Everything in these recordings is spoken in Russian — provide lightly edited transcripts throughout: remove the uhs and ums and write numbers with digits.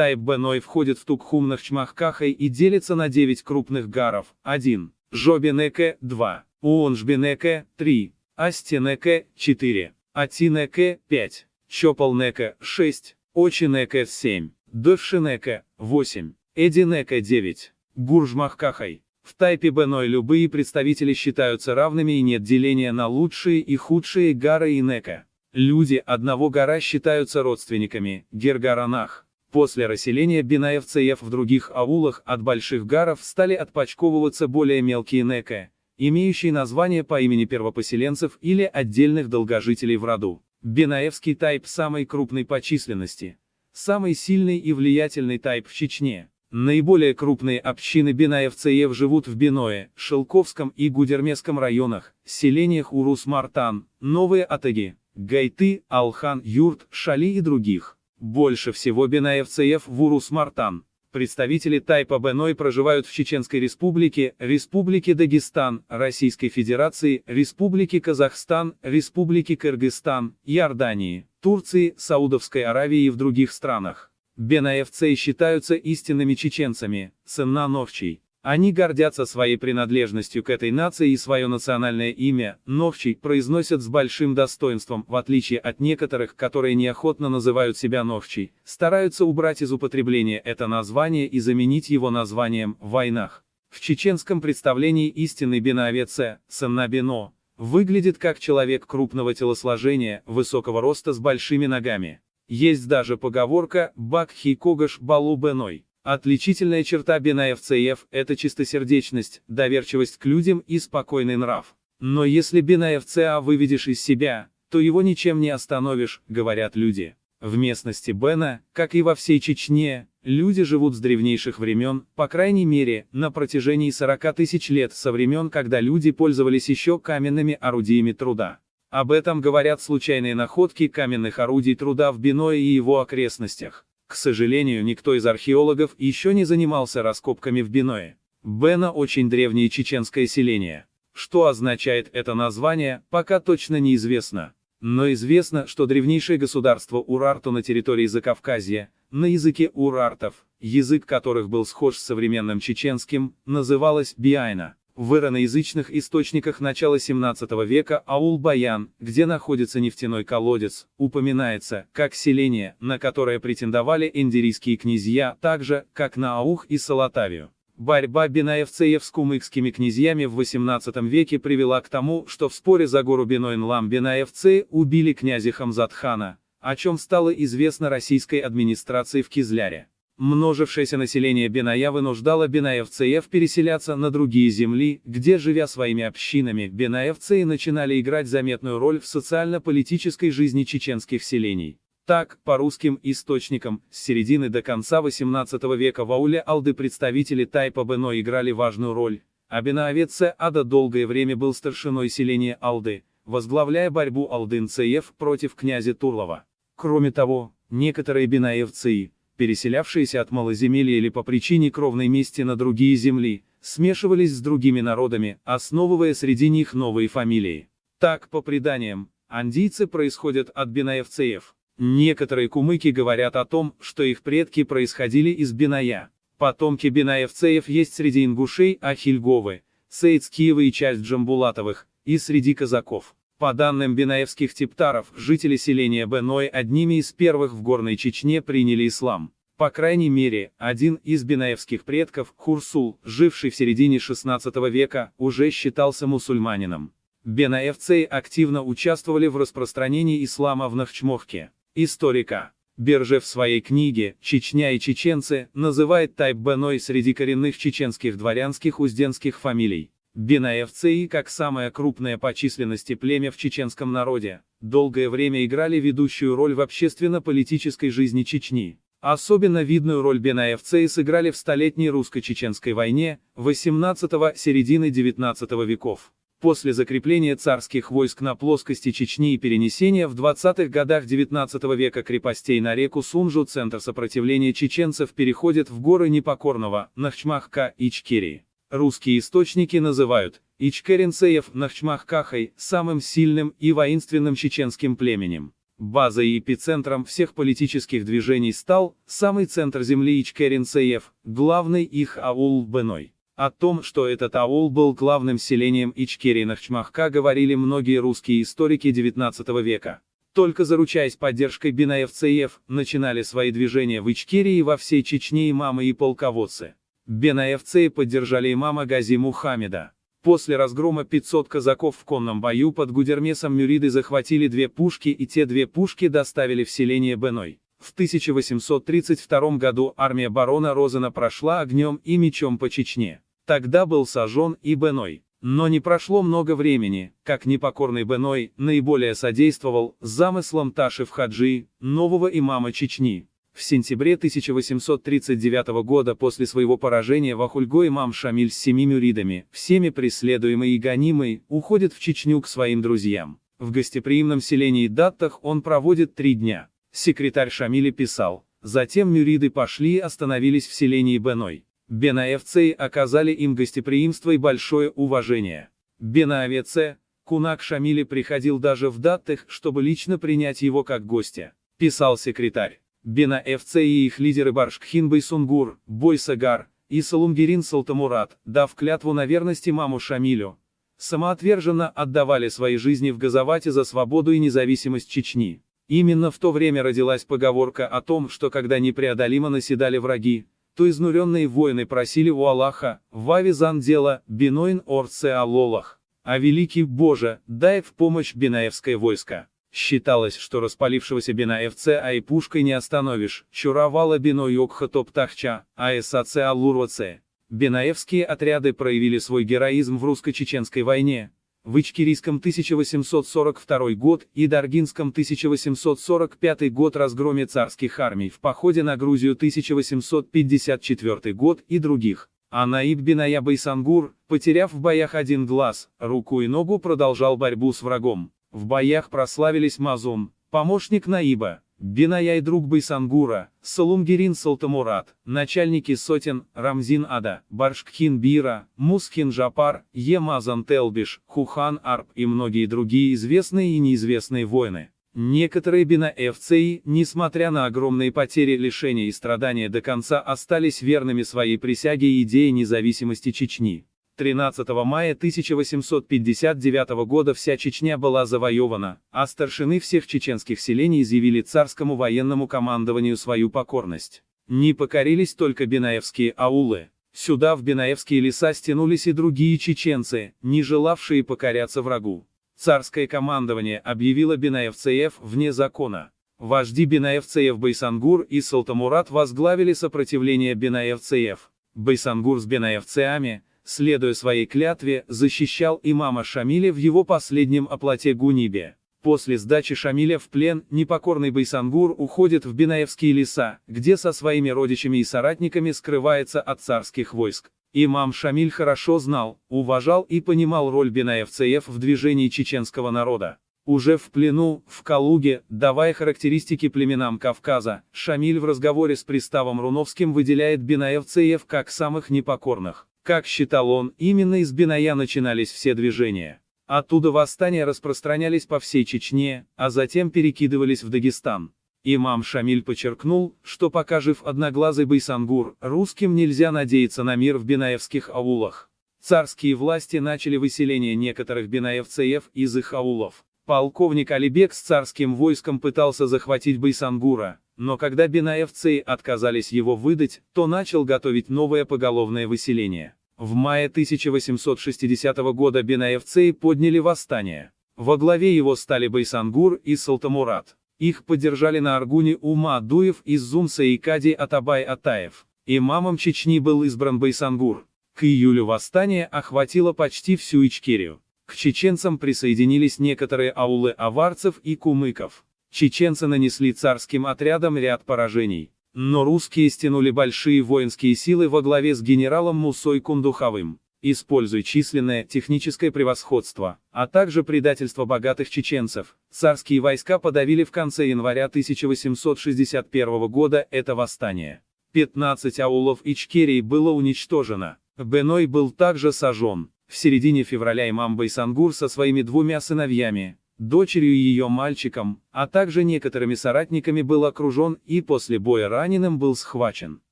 Тайп Беной входит в Тукхум-Нахчмахкахай и делится на 9 крупных гаров. 1. Жобинеке, 2. Уонжбинеке, 3. Астинеке, 4. Атинеке, 5. Чопалнеке, 6. Очинеке, 7. Довшинеке, 8. Эдинеке, 9. Гуржмахкахай. В тайпе Беной любые представители считаются равными и нет деления на лучшие и худшие гары и нека. Люди одного гара считаются родственниками, гергаранах. После расселения бинаевцев в других аулах от больших гаров стали отпочковываться более мелкие нека, имеющие название по имени первопоселенцев или отдельных долгожителей в роду. Бинаевский тайп самый крупный по численности. Самый сильный и влиятельный тайп в Чечне. Наиболее крупные общины бинаевцев живут в Биное, Шелковском и Гудермесском районах, селениях Урус-Мартан, Новые Атаги, Гайты, Алхан, Юрт, Шали и других. Больше всего бинаевцев в Урус-Мартан. Представители тайпа Беной проживают в Чеченской Республике, Республике Дагестан, Российской Федерации, Республике Казахстан, Республике Кыргызстан, Иордании, Турции, Саудовской Аравии и в других странах. Бинаевцы считаются истинными чеченцами, сынна Новчий. Они гордятся своей принадлежностью к этой нации и свое национальное имя, Новчий, произносят с большим достоинством, в отличие от некоторых, которые неохотно называют себя Новчий, стараются убрать из употребления это название и заменить его названием в войнах. В чеченском представлении истинный бинаевец, сынна Бино, выглядит как человек крупного телосложения, высокого роста с большими ногами. Есть даже поговорка «Бак-хи когаш балу беной». Отличительная черта бинаевцев – это чистосердечность, доверчивость к людям и спокойный нрав. Но если бинаевца выведешь из себя, то его ничем не остановишь, говорят люди. В местности Бена, как и во всей Чечне, люди живут с древнейших времен, по крайней мере, на протяжении 40 тысяч лет со времен, когда люди пользовались еще каменными орудиями труда. Об этом говорят случайные находки каменных орудий труда в Биное и его окрестностях. К сожалению, никто из археологов еще не занимался раскопками в Биное. Бена очень древнее чеченское селение. Что означает это название, пока точно неизвестно. Но известно, что древнейшее государство Урарту на территории Закавказья, на языке урартов, язык которых был схож с современным чеченским, называлось Биайна. В ираноязычных источниках начала 17 века Аул-Баян, где находится нефтяной колодец, упоминается, как селение, на которое претендовали эндирийские князья, так же, как на Аух и Салатавию. Борьба бинаевцев с кумыкскими князьями в 18 веке привела к тому, что в споре за гору Биной-Нлам бинаевцы убили князя Хамзат-хана, о чем стало известно российской администрации в Кизляре. Множившееся население Биная вынуждало бинаевцев переселяться на другие земли, где, живя своими общинами, бинаевцы начинали играть заметную роль в социально-политической жизни чеченских селений. Так, по русским источникам, с середины до конца 18 века в ауле Алды представители тайпа Бено играли важную роль, а бинаевец Ада долгое время был старшиной селения Алды, возглавляя борьбу алдынцев против князя Турлова. Кроме того, некоторые бинаевцы, переселявшиеся от малоземелья или по причине кровной мести на другие земли, смешивались с другими народами, основывая среди них новые фамилии. Так, по преданиям, андийцы происходят от бинаевцев. Некоторые кумыки говорят о том, что их предки происходили из Биная. Потомки бинаевцев есть среди ингушей, Ахильговы, Сейцкиевы и часть Джамбулатовых, и среди казаков. По данным бинаевских типтаров, жители селения Беной одними из первых в Горной Чечне приняли ислам. По крайней мере, один из бинаевских предков, Хурсул, живший в середине 16 века, уже считался мусульманином. Бинаевцы активно участвовали в распространении ислама в Нахчмохке. Историка Берже в своей книге «Чечня и чеченцы» называет тайп Беной среди коренных чеченских дворянских узденских фамилий. Бинаевцы, как самое крупное по численности племя в чеченском народе, долгое время играли ведущую роль в общественно-политической жизни Чечни. Особенно видную роль бинаевцы сыграли в столетней русско-чеченской войне, 18-середины 19 веков. После закрепления царских войск на плоскости Чечни и перенесения в 20-х годах 19 века крепостей на реку Сунжу, центр сопротивления чеченцев переходит в горы непокорного, Нахчмахка, Ичкерии. Русские источники называют ичкеринцев Нахчмахкахой самым сильным и воинственным чеченским племенем. Базой и эпицентром всех политических движений стал самый центр земли Ичкеринцев, главный их аул Беной. О том, что этот аул был главным селением Ичкеринахчмахка, говорили многие русские историки XIX века. Только заручаясь поддержкой бенаевцев, начинали свои движения в Ичкерии и во всей Чечне имамы и полководцы. Бенаевцы поддержали имама Гази Мухаммеда. После разгрома 500 казаков в конном бою под Гудермесом мюриды захватили 2 пушки, и те 2 пушки доставили в селение Беной. В 1832 году армия барона Розена прошла огнем и мечом по Чечне. Тогда был сожжен и Беной. Но не прошло много времени, как непокорный Беной наиболее содействовал замыслам Ташев-Хаджи, нового имама Чечни. В сентябре 1839 года после своего поражения в Ахульго имам Шамиль с 7 мюридами, всеми преследуемый и гонимый, уходит в Чечню к своим друзьям. В гостеприимном селении Даттах он проводит 3 дня. Секретарь Шамиля писал: затем мюриды пошли и остановились в селении Беной. Бенаевцы оказали им гостеприимство и большое уважение. Бенаевце, кунак Шамиля, приходил даже в Даттах, чтобы лично принять его как гостя, писал секретарь. Бенаевцы и их лидеры Баршкхин Байсунгур, Бойсагар и Салумгирин Салтамурат, дав клятву на верность имаму Шамилю, самоотверженно отдавали свои жизни в Газавате за свободу и независимость Чечни. Именно в то время родилась поговорка о том, что когда непреодолимо наседали враги, то изнуренные воины просили у Аллаха: «Вави зан дело, биноин орце алолах», а великий Боже, дай в помощь бенаевское войско. Считалось, что распалившегося бенаевца и пушкой не остановишь, чуравала биной окха топтахча, эсаце аллурваце. Бенаевские отряды проявили свой героизм в русско-чеченской войне, в Ичкерийском 1842 год и Даргинском 1845 год разгроме царских армий, в походе на Грузию 1854 год и других. А Наиб Беная Байсангур, потеряв в боях 1 глаз, руку и ногу, продолжал борьбу с врагом. В боях прославились Мазун, помощник Наиба, Беная и друг Байсангура, Салумгирин Салтамурат, начальники сотен, Рамзин Ада, Баршкхин Бира, Мусхин Жапар, Емазан Телбиш, Хухан Арп и многие другие известные и неизвестные воины. Некоторые бенаевцы, несмотря на огромные потери, лишения и страдания, до конца остались верными своей присяге и идее независимости Чечни. 13 мая 1859 года вся Чечня была завоевана, а старшины всех чеченских селений изъявили царскому военному командованию свою покорность. Не покорились только бенаевские аулы. Сюда в бенаевские леса стянулись и другие чеченцы, не желавшие покоряться врагу. Царское командование объявило бенаевцев вне закона. Вожди бенаевцев Байсангур и Салтамурат возглавили сопротивление бенаевцев. Байсангур с бенаевцами, следуя своей клятве, защищал имама Шамиля в его последнем оплоте Гунибе. После сдачи Шамиля в плен, непокорный Байсангур уходит в бенаевские леса, где со своими родичами и соратниками скрывается от царских войск. Имам Шамиль хорошо знал, уважал и понимал роль бенаевцев в движении чеченского народа. Уже в плену, в Калуге, давая характеристики племенам Кавказа, Шамиль в разговоре с приставом Руновским выделяет бенаевцев как самых непокорных. Как считал он, именно из Беная начинались все движения. Оттуда восстания распространялись по всей Чечне, а затем перекидывались в Дагестан. Имам Шамиль подчеркнул, что пока жив одноглазый Байсангур, русским нельзя надеяться на мир в бенаевских аулах. Царские власти начали выселение некоторых бенаевцев из их аулов. Полковник Алибек с царским войском пытался захватить Байсангура, но когда бенаевцы отказались его выдать, то начал готовить новое поголовное выселение. В мае 1860 года бенаевцы подняли восстание. Во главе его стали Байсангур и Салтамурат. Их поддержали на Аргуне Ума Адуев из Зумса и Кади Атабай Атаев. Имамом Чечни был избран Байсангур. К июлю восстание охватило почти всю Ичкерию. К чеченцам присоединились некоторые аулы аварцев и кумыков. Чеченцы нанесли царским отрядам ряд поражений. Но русские стянули большие воинские силы во главе с генералом Мусой Кундуховым. Используя численное, техническое превосходство, а также предательство богатых чеченцев, царские войска подавили в конце января 1861 года это восстание. 15 аулов Ичкерии было уничтожено. Беной был также сожжен. В середине февраля имам Байсангур со своими 2 сыновьями, дочерью и ее мальчиком, а также некоторыми соратниками был окружен и после боя раненым был схвачен.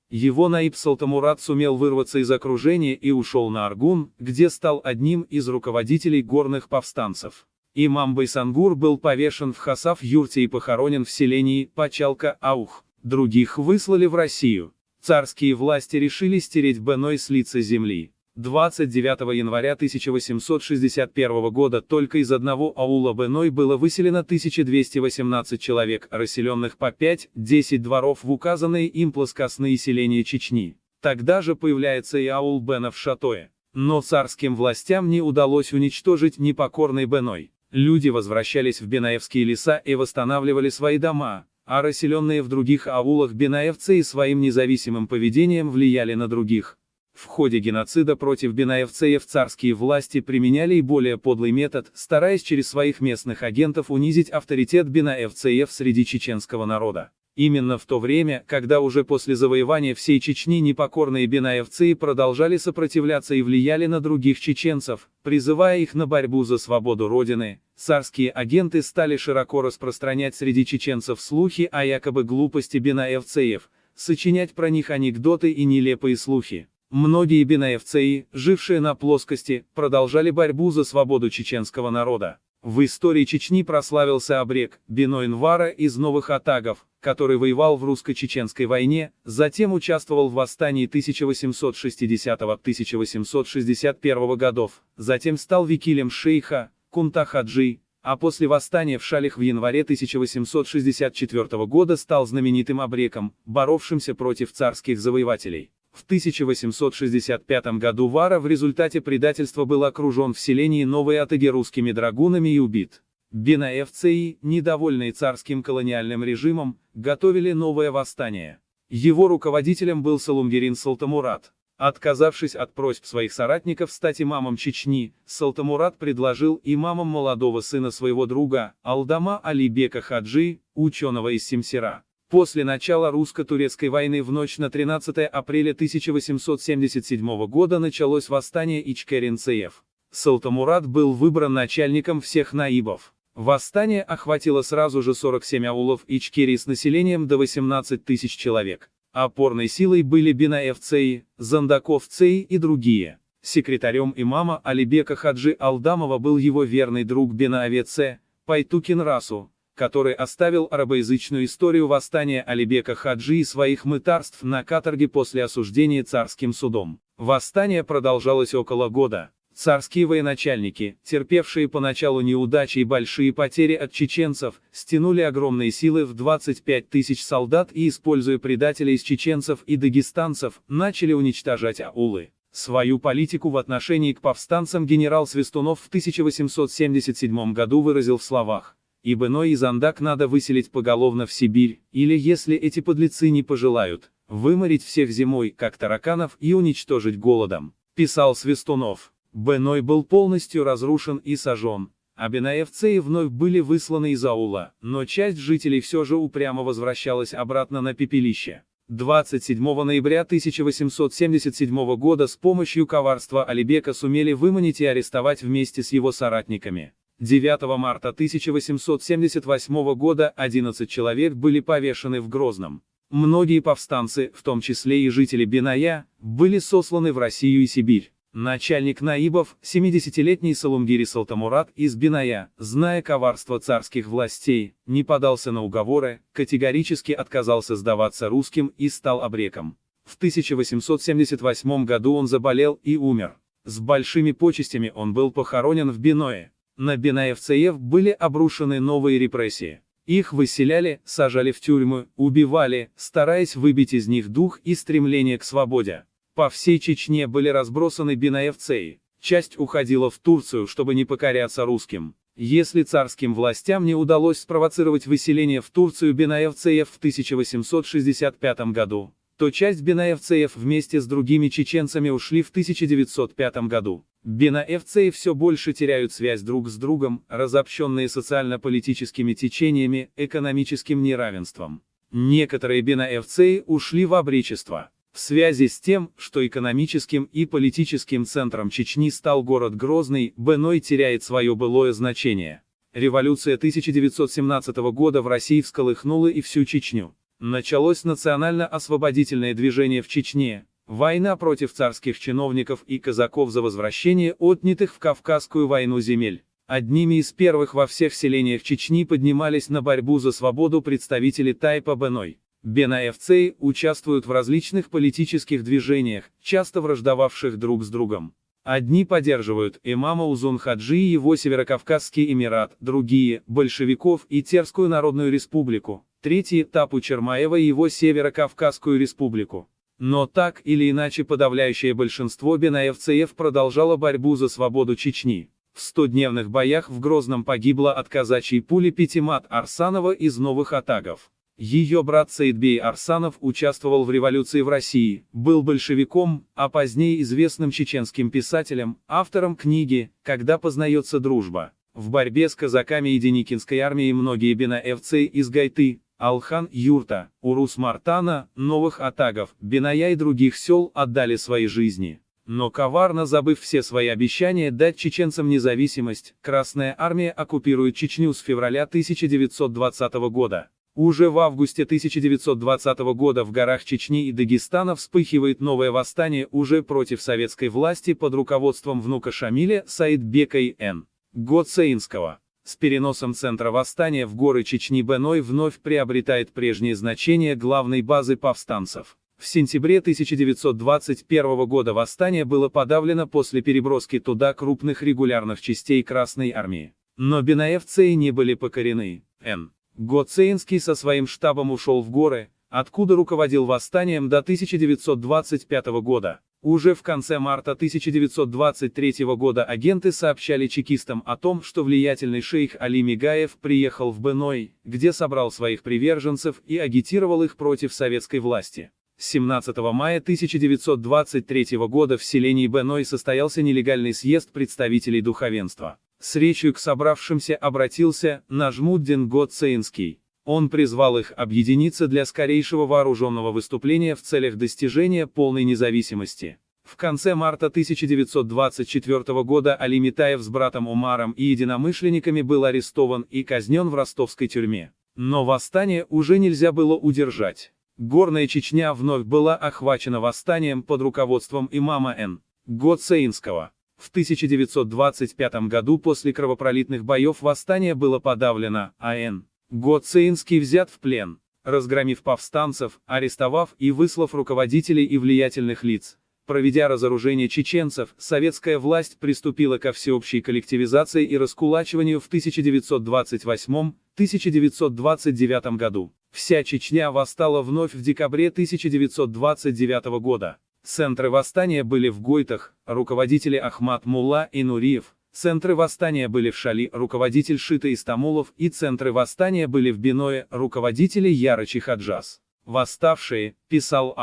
Его наиб Салтамурат сумел вырваться из окружения и ушел на Аргун, где стал одним из руководителей горных повстанцев. Имам Байсангур был повешен в Хасав-юрте и похоронен в селении Пачалка-Аух. Других выслали в Россию. Царские власти решили стереть Беной с лица земли. 29 января 1861 года только из одного аула Беной было выселено 1218 человек, расселенных по 5-10 дворов в указанные им плоскостные селения Чечни. Тогда же появляется и аул Бена в Шатое. Но царским властям не удалось уничтожить непокорный Беной. Люди возвращались в бенаевские леса и восстанавливали свои дома, а расселенные в других аулах бенаевцы и своим независимым поведением влияли на других. В ходе геноцида против бенаевцев царские власти применяли и более подлый метод, стараясь через своих местных агентов унизить авторитет бенаевцев среди чеченского народа. Именно в то время, когда уже после завоевания всей Чечни непокорные бенаевцы продолжали сопротивляться и влияли на других чеченцев, призывая их на борьбу за свободу родины, царские агенты стали широко распространять среди чеченцев слухи о якобы глупости бенаевцев, сочинять про них анекдоты и нелепые слухи. Многие бенаевцы, жившие на плоскости, продолжали борьбу за свободу чеченского народа. В истории Чечни прославился абрек Беной-Нвара из Новых Атагов, который воевал в русско-чеченской войне, затем участвовал в восстании 1860-1861 годов, затем стал векилем шейха Кунта-Хаджи, а после восстания в Шалих в январе 1864 года стал знаменитым абреком, боровшимся против царских завоевателей. В 1865 году Вара в результате предательства был окружен в селении Новые Атаги русскими драгунами и убит. Бенаевцы, недовольные царским колониальным режимом, готовили новое восстание. Его руководителем был Салумгерин Салтамурат. Отказавшись от просьб своих соратников стать имамом Чечни, Салтамурат предложил имамом молодого сына своего друга, Алдама Алибека Хаджи, ученого из Симсера. После начала русско-турецкой войны в ночь на 13 апреля 1877 года началось восстание ичкеринцев. Салтамурат был выбран начальником всех наибов. Восстание охватило сразу же 47 аулов Ичкерии с населением до 18 тысяч человек. Опорной силой были бенаевцы, зандаковцы и другие. Секретарем имама Алибека Хаджи Алдамова был его верный друг Бенаевце, Пайтукин Расу, который оставил арабоязычную историю восстания Алибека Хаджи и своих мытарств на каторге после осуждения царским судом. Восстание продолжалось около года. Царские военачальники, терпевшие поначалу неудачи и большие потери от чеченцев, стянули огромные силы в 25 тысяч солдат и, используя предателей из чеченцев и дагестанцев, начали уничтожать аулы. Свою политику в отношении к повстанцам генерал Свистунов в 1877 году выразил в словах: «И Беной и Зандак надо выселить поголовно в Сибирь, или, если эти подлецы не пожелают, выморить всех зимой, как тараканов, и уничтожить голодом», писал Свистунов. Беной был полностью разрушен и сожжен, а бенаевцы вновь были высланы из аула, но часть жителей все же упрямо возвращалась обратно на пепелище. 27 ноября 1877 года с помощью коварства Алибека сумели выманить и арестовать вместе с его соратниками. 9 марта 1878 года 11 человек были повешены в Грозном. Многие повстанцы, в том числе и жители Беная, были сосланы в Россию и Сибирь. Начальник наибов, 70-летний Салумгири Салтамурат из Беная, зная коварство царских властей, не подался на уговоры, категорически отказался сдаваться русским и стал абреком. В 1878 году он заболел и умер. С большими почестями он был похоронен в Беное. На бенаевцев были обрушены новые репрессии. Их выселяли, сажали в тюрьмы, убивали, стараясь выбить из них дух и стремление к свободе. По всей Чечне были разбросаны бенаевцы. Часть уходила в Турцию, чтобы не покоряться русским. Если царским властям не удалось спровоцировать выселение в Турцию бенаевцев в 1865 году, то часть бенаевцев вместе с другими чеченцами ушли в 1905 году. Бенаевцы все больше теряют связь друг с другом, разобщенные социально-политическими течениями, экономическим неравенством. Некоторые бенаевцы ушли в обречество. В связи с тем, что экономическим и политическим центром Чечни стал город Грозный, Беной теряет свое былое значение. Революция 1917 года в России всколыхнула и всю Чечню. Началось национально-освободительное движение в Чечне, война против царских чиновников и казаков за возвращение отнятых в Кавказскую войну земель. Одними из первых во всех селениях Чечни поднимались на борьбу за свободу представители тайпа Беной. Бенаевцы участвуют в различных политических движениях, часто враждовавших друг с другом. Одни поддерживают имама Узун-Хаджи и его Северокавказский Эмират, другие – большевиков и Терскую Народную Республику, третьи – Тапу Чермаева и его Северокавказскую Республику. Но так или иначе подавляющее большинство бенаевцев продолжало борьбу за свободу Чечни. В 100-дневных боях в Грозном погибло от казачьей пули Пятимат Арсанова из Новых Атагов. Ее брат Саидбей Арсанов участвовал в революции в России, был большевиком, а позднее известным чеченским писателем, автором книги «Когда познается дружба». В борьбе с казаками и Деникинской армией многие бенаевцы из Гайты, Алхан, Юрта, Урус-Мартана, Новых Атагов, Беная и других сел отдали свои жизни. Но коварно забыв все свои обещания дать чеченцам независимость, Красная армия оккупирует Чечню с февраля 1920 года. Уже в августе 1920 года в горах Чечни и Дагестана вспыхивает новое восстание уже против советской власти под руководством внука Шамиля Саидбека и Н. Гоцеинского. С переносом центра восстания в горы Чечни Беной вновь приобретает прежнее значение главной базы повстанцев. В сентябре 1921 года восстание было подавлено после переброски туда крупных регулярных частей Красной армии. Но бенаевцы не были покорены. Н. Гоцеинский со своим штабом ушел в горы, откуда руководил восстанием до 1925 года. Уже в конце марта 1923 года агенты сообщали чекистам о том, что влиятельный шейх Али Мигаев приехал в Беной, где собрал своих приверженцев и агитировал их против советской власти. 17 мая 1923 года в селении Беной состоялся нелегальный съезд представителей духовенства. С речью к собравшимся обратился Нажмуддин Гоцеинский. Он призвал их объединиться для скорейшего вооруженного выступления в целях достижения полной независимости. В конце марта 1924 года Али Митаев с братом Умаром и единомышленниками был арестован и казнен в ростовской тюрьме. Но восстание уже нельзя было удержать. Горная Чечня вновь была охвачена восстанием под руководством имама Н. Гоцеинского. В 1925 году после кровопролитных боев восстание было подавлено, а Н. Гоцеинский взят в плен. Разгромив повстанцев, арестовав и выслав руководителей и влиятельных лиц, проведя разоружение чеченцев, советская власть приступила ко всеобщей коллективизации и раскулачиванию в 1928-1929 году. Вся Чечня восстала вновь в декабре 1929 года. Центры восстания были в Гойтах, руководители Ахмад Мулла и Нуриев, центры восстания были в Шали, руководитель Шита Истамулов, и центры восстания были в Биное, руководители Ярычи Хаджас. Восставшие, писал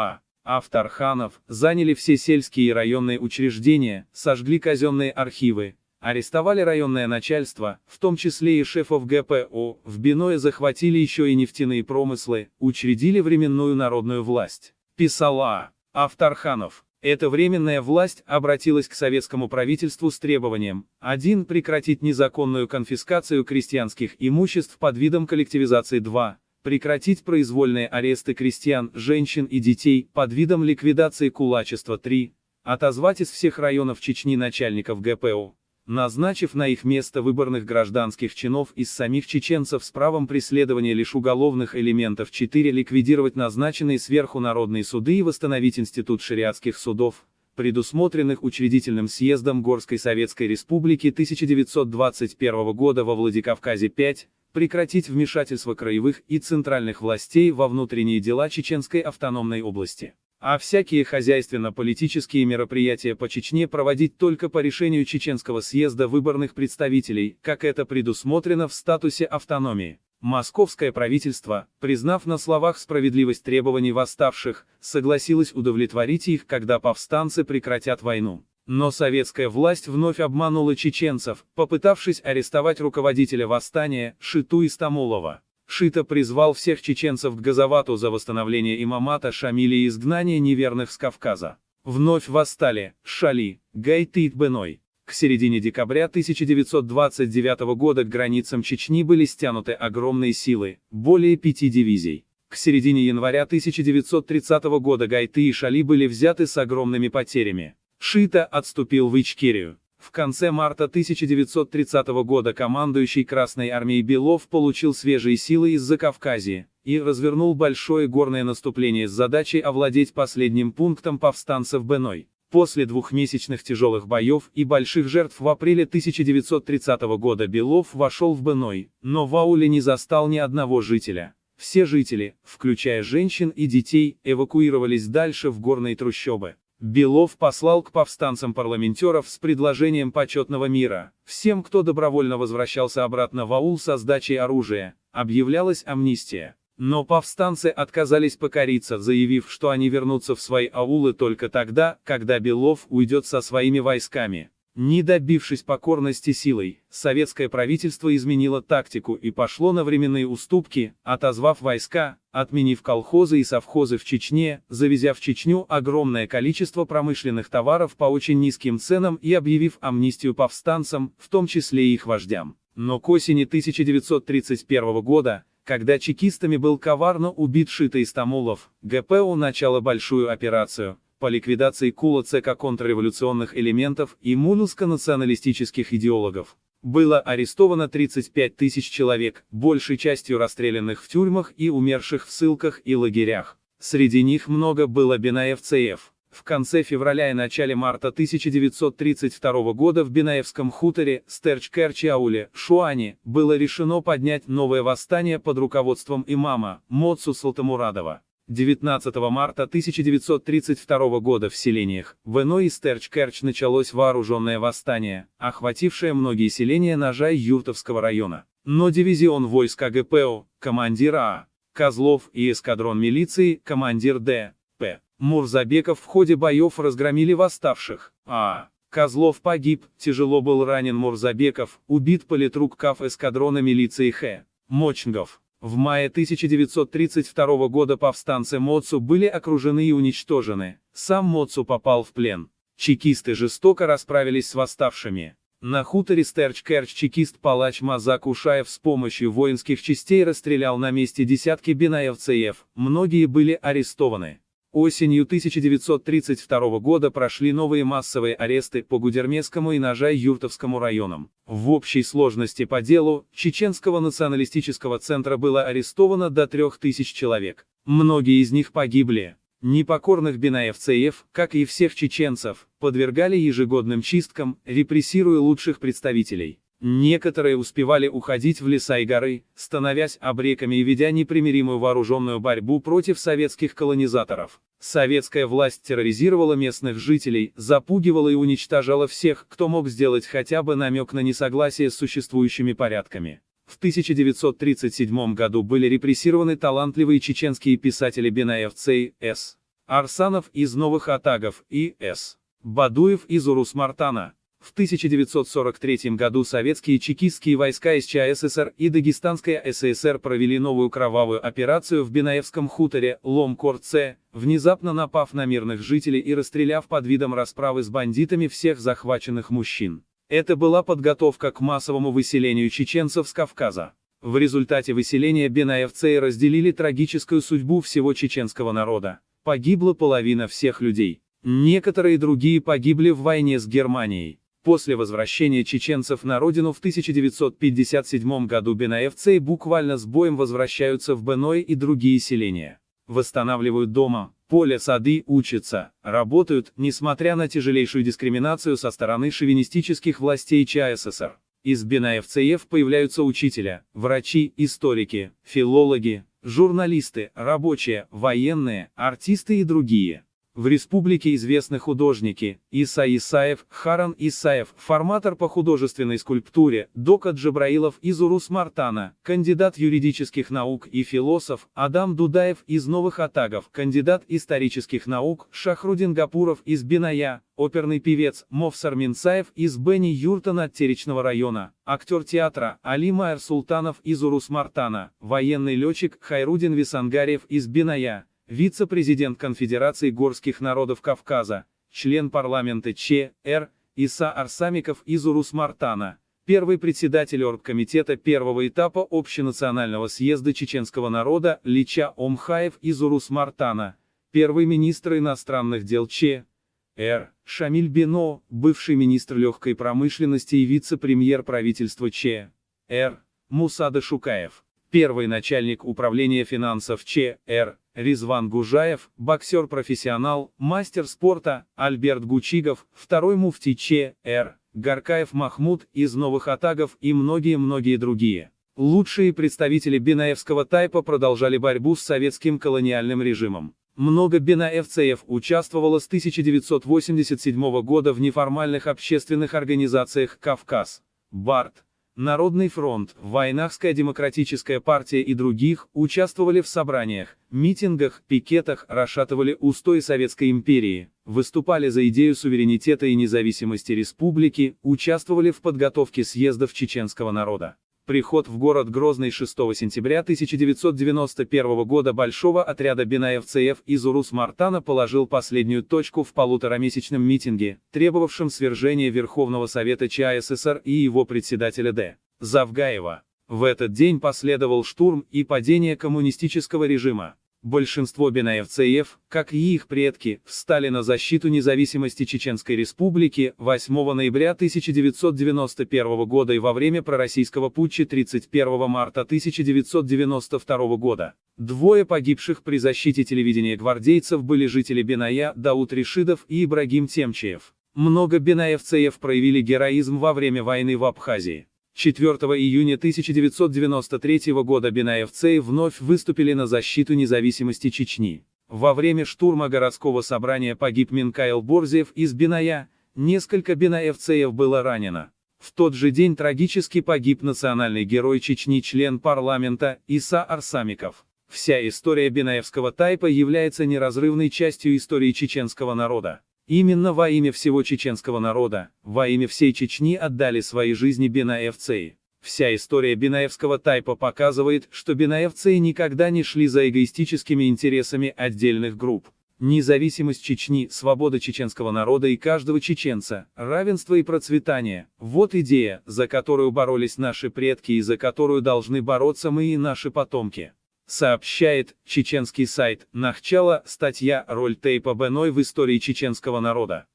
Авторханов, заняли все сельские и районные учреждения, сожгли казенные архивы, арестовали районное начальство, в том числе и шефов ГПО, в Биное захватили еще и нефтяные промыслы, учредили временную народную власть. Писал Авторханов. Эта временная власть обратилась к советскому правительству с требованием: 1. Прекратить незаконную конфискацию крестьянских имуществ под видом коллективизации. 2. Прекратить произвольные аресты крестьян, женщин и детей под видом ликвидации кулачества. 3. Отозвать из всех районов Чечни начальников ГПО, назначив на их место выборных гражданских чинов из самих чеченцев с правом преследования лишь уголовных элементов. 4. Ликвидировать назначенные сверху народные суды и восстановить институт шариатских судов, предусмотренных учредительным съездом Горской Советской Республики 1921 года во Владикавказе. 5. Прекратить вмешательство краевых и центральных властей во внутренние дела Чеченской автономной области. А всякие хозяйственно-политические мероприятия по Чечне проводить только по решению Чеченского съезда выборных представителей, как это предусмотрено в статусе автономии. Московское правительство, признав на словах справедливость требований восставших, согласилось удовлетворить их, когда повстанцы прекратят войну. Но советская власть вновь обманула чеченцев, попытавшись арестовать руководителя восстания, Шиту Истамулова. Шита призвал всех чеченцев к Газавату за восстановление имамата Шамиля и изгнание неверных с Кавказа. Вновь восстали Шали, Гайты и Беной. К середине декабря 1929 года к границам Чечни были стянуты огромные силы, более 5 дивизий. К середине января 1930 года Гайты и Шали были взяты с огромными потерями. Шита отступил в Ичкерию. В конце марта 1930 года командующий Красной армией Белов получил свежие силы из Закавказья и развернул большое горное наступление с задачей овладеть последним пунктом повстанцев Беной. После двухмесячных тяжелых боев и больших жертв в апреле 1930 года Белов вошел в Беной, но в ауле не застал ни одного жителя. Все жители, включая женщин и детей, эвакуировались дальше в горные трущобы. Белов послал к повстанцам парламентеров с предложением почетного мира. Всем, кто добровольно возвращался обратно в аул со сдачей оружия, объявлялась амнистия. Но повстанцы отказались покориться, заявив, что они вернутся в свои аулы только тогда, когда Белов уйдет со своими войсками. Не добившись покорности силой, советское правительство изменило тактику и пошло на временные уступки, отозвав войска, отменив колхозы и совхозы в Чечне, завезя в Чечню огромное количество промышленных товаров по очень низким ценам и объявив амнистию повстанцам, в том числе и их вождям. Но к осени 1931 года, когда чекистами был коварно убит Шита Истамулов, ГПУ начало большую операцию по ликвидации кула ЦК контрреволюционных элементов и муллско-националистических идеологов. Было арестовано 35 тысяч человек, большей частью расстрелянных в тюрьмах и умерших в ссылках и лагерях. Среди них много было бенаевцев. В конце февраля и начале марта 1932 года в Бенаевском хуторе, Стерч-Керчи-ауле, Шуане, было решено поднять новое восстание под руководством имама, Моцу Салтамурадова. 19 марта 1932 года в селениях Веной и Стерч-Керч началось вооруженное восстание, охватившее многие селения Нажай-Юртовского района. Но дивизион войск АГПУ, командир А. Козлов и эскадрон милиции, командир Д. П. Мурзабеков в ходе боев разгромили восставших. А. Козлов погиб, тяжело был ранен Мурзабеков, убит политрук КАФ эскадрона милиции Х. Мочнгов. В мае 1932 года повстанцы Моцу были окружены и уничтожены. Сам Моцу попал в плен. Чекисты жестоко расправились с восставшими. На хуторе Стерч-Керч чекист-палач Мазак Ушаев с помощью воинских частей расстрелял на месте десятки бенаевцев, многие были арестованы. Осенью 1932 года прошли новые массовые аресты по Гудермесскому и Нажай-Юртовскому районам. В общей сложности по делу Чеченского националистического центра было арестовано до 3000 человек. Многие из них погибли. Непокорных бенаевцев, как и всех чеченцев, подвергали ежегодным чисткам, репрессируя лучших представителей. Некоторые успевали уходить в леса и горы, становясь абреками и ведя непримиримую вооруженную борьбу против советских колонизаторов. Советская власть терроризировала местных жителей, запугивала и уничтожала всех, кто мог сделать хотя бы намек на несогласие с существующими порядками. В 1937 году были репрессированы талантливые чеченские писатели бенаевцы С. Арсанов из Новых Атагов и С. Бадуев из Урус-Мартана. В 1943 году советские чекистские войска из ЧССР и Дагестанская ССР провели новую кровавую операцию в Бенаевском хуторе, Ломкорце, внезапно напав на мирных жителей и расстреляв под видом расправы с бандитами всех захваченных мужчин. Это была подготовка к массовому выселению чеченцев с Кавказа. В результате выселения бенаевцы разделили трагическую судьбу всего чеченского народа. Погибла половина всех людей. Некоторые другие погибли в войне с Германией. После возвращения чеченцев на родину в 1957 году бенаевцы буквально с боем возвращаются в Беной и другие селения. Восстанавливают дома, поле, сады, учатся, работают, несмотря на тяжелейшую дискриминацию со стороны шовинистических властей ЧССР. Из бенаевцев появляются учителя, врачи, историки, филологи, журналисты, рабочие, военные, артисты и другие. В республике известны художники: Иса Исаев, Харан Исаев, форматор по художественной скульптуре, Дока Джабраилов из Урус-Мартана, кандидат юридических наук и философ, Адам Дудаев из Новых Атагов, кандидат исторических наук, Шахрудин Гапуров из Биная, оперный певец, Мовсар Минцаев из Бени-Юртана Теречного района, актер театра, Али Майер Султанов из Урус-Мартана, военный летчик, Хайрудин Висангариев из Биная, вице-президент Конфедерации горских народов Кавказа, член парламента ЧР, Иса Арсамиков из Урус-Мартана, первый председатель оргкомитета первого этапа Общенационального съезда чеченского народа Лича Омхаев из Урус-Мартана, первый министр иностранных дел Ч.Р. Шамиль Бено, бывший министр легкой промышленности и вице-премьер правительства Ч.Р. Мусада Шукаев, первый начальник управления финансов Ч.Р. Ризван Гужаев, боксер-профессионал, мастер спорта Альберт Гучигов, второй муфтий Ч.Р. Гаркаев Махмуд из Новых Атагов и многие-многие другие. Лучшие представители бенаевского тайпа продолжали борьбу с советским колониальным режимом. Много бенаевцев участвовало с 1987 года в неформальных общественных организациях «Кавказ», «Барт», Народный фронт, Войнахская демократическая партия и других, участвовали в собраниях, митингах, пикетах, расшатывали устои Советской империи, выступали за идею суверенитета и независимости республики, участвовали в подготовке съездов чеченского народа. Приход в город Грозный 6 сентября 1991 года большого отряда бенаевцев из Урус-Мартана положил последнюю точку в полуторамесячном митинге, требовавшем свержения Верховного Совета ЧАССР и его председателя Д. Завгаева. В этот день последовал штурм и падение коммунистического режима. Большинство бенаевцев, как и их предки, встали на защиту независимости Чеченской Республики 8 ноября 1991 года и во время пророссийского путча 31 марта 1992 года. Двое погибших при защите телевидения гвардейцев были жители Беная Дауд Решидов и Ибрагим Темчиев. Много бенаевцев проявили героизм во время войны в Абхазии. 4 июня 1993 года бенаевцы вновь выступили на защиту независимости Чечни. Во время штурма городского собрания погиб Минкаил Борзев из Беная, несколько бенаевцев было ранено. В тот же день трагически погиб национальный герой Чечни, член парламента Иса Арсамиков. Вся история бенаевского тайпа является неразрывной частью истории чеченского народа. Именно во имя всего чеченского народа, во имя всей Чечни отдали свои жизни бенаевцы. Вся история бенаевского тайпа показывает, что бенаевцы никогда не шли за эгоистическими интересами отдельных групп. Независимость Чечни, свобода чеченского народа и каждого чеченца, равенство и процветание – вот идея, за которую боролись наши предки и за которую должны бороться мы и наши потомки. Сообщает чеченский сайт Нахчала, статья «Роль тайпа Беной в истории чеченского народа».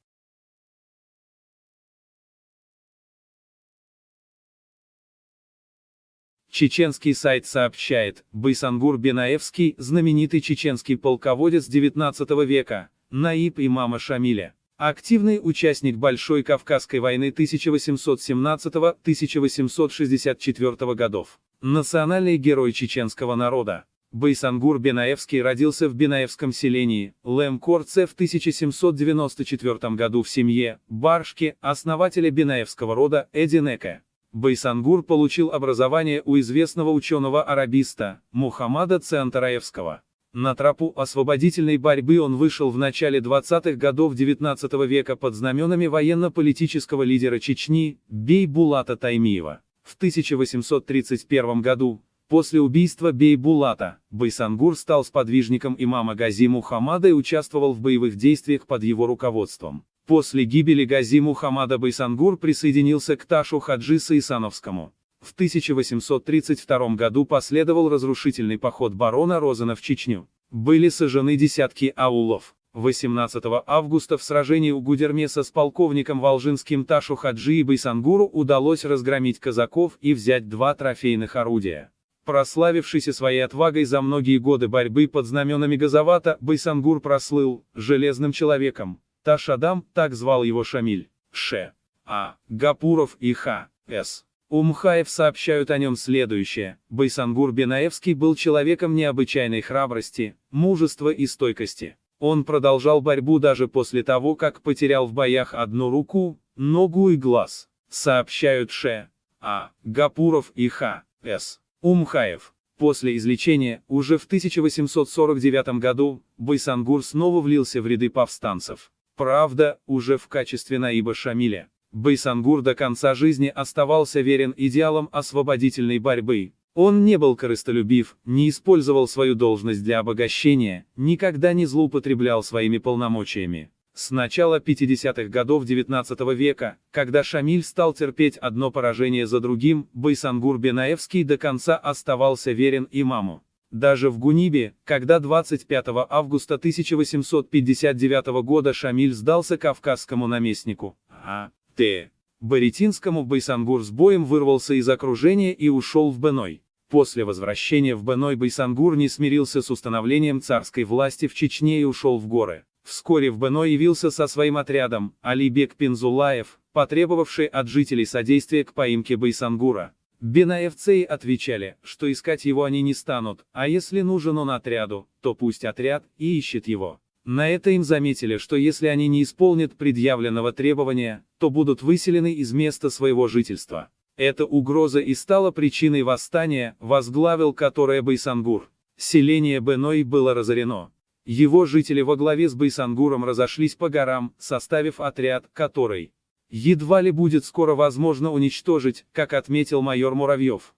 Чеченский сайт сообщает, Байсангур Бенаевский, знаменитый чеченский полководец XIX века, наиб имама Шамиля. Активный участник Большой Кавказской войны 1817-1864 годов. Национальный герой чеченского народа. Байсангур Бенаевский родился в Бенаевском селении, Лемкорце в 1794 году в семье Баршки, основателя бенаевского рода Эдинека. Байсангур получил образование у известного ученого-арабиста, Мухаммада Центараевского. На тропу освободительной борьбы он вышел в начале 20-х годов XIX века под знаменами военно-политического лидера Чечни, Бейбулата Таймиева. В 1831 году, после убийства Бейбулата, Байсангур стал сподвижником имама Гази Мухаммада и участвовал в боевых действиях под его руководством. После гибели Гази Мухаммада Байсангур присоединился к Ташу Хаджи Саисановскому. В 1832 году последовал разрушительный поход барона Розена в Чечню. Были сожжены десятки аулов. 18 августа в сражении у Гудермеса с полковником Волжинским Ташу Хаджи и Байсангуру удалось разгромить казаков и взять 2 трофейных орудия. Прославившийся своей отвагой за многие годы борьбы под знаменами Газавата, Байсангур прослыл «железным человеком». Таш-Адам, так звал его Шамиль, Ш.А. Гапуров и Х.С. Умхаев сообщают о нем следующее: Байсангур Бенаевский был человеком необычайной храбрости, мужества и стойкости. Он продолжал борьбу даже после того, как потерял в боях одну руку, ногу и глаз. Сообщают Ш.А. Гапуров и Х.С. Умхаев. После излечения, уже в 1849 году, Байсангур снова влился в ряды повстанцев. Правда, уже в качестве наиба Шамиля. Байсангур до конца жизни оставался верен идеалам освободительной борьбы. Он не был корыстолюбив, не использовал свою должность для обогащения, никогда не злоупотреблял своими полномочиями. С начала 50-х годов XIX века, когда Шамиль стал терпеть одно поражение за другим, Байсангур Бенаевский до конца оставался верен имаму. Даже в Гунибе, когда 25 августа 1859 года Шамиль сдался кавказскому наместнику А.Т. Баритинскому, Байсангур с боем вырвался из окружения и ушел в Беной. После возвращения в Беной Байсангур не смирился с установлением царской власти в Чечне и ушел в горы. Вскоре в Беной явился со своим отрядом Алибек Пинзулаев, потребовавший от жителей содействия к поимке Байсангура. Бенаевцы отвечали, что искать его они не станут, а если нужен он отряду, то пусть отряд и ищет его. На это им заметили, что если они не исполнят предъявленного требования, то будут выселены из места своего жительства. Эта угроза и стала причиной восстания, возглавил которое Байсангур. Селение Беной было разорено. Его жители во главе с Байсангуром разошлись по горам, составив отряд, который едва ли будет скоро возможно уничтожить, как отметил майор Муравьев.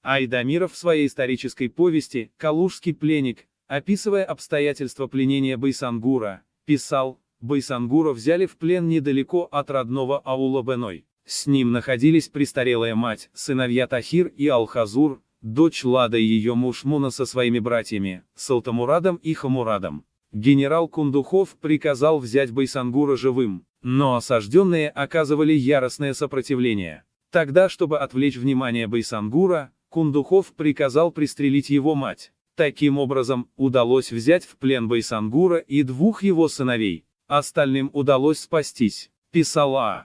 Айдамиров в своей исторической повести «Калужский пленник», описывая обстоятельства пленения Байсангура, писал: Байсангура взяли в плен недалеко от родного аула Беной. С ним находились престарелая мать, сыновья Тахир и Алхазур, дочь Лада и ее муж Муна со своими братьями, Салтамурадом и Хамурадом. Генерал Кундухов приказал взять Байсангура живым, но осажденные оказывали яростное сопротивление. Тогда, чтобы отвлечь внимание Байсангура, Кундухов приказал пристрелить его мать. Таким образом, удалось взять в плен Байсангура и двух его сыновей. Остальным удалось спастись, писал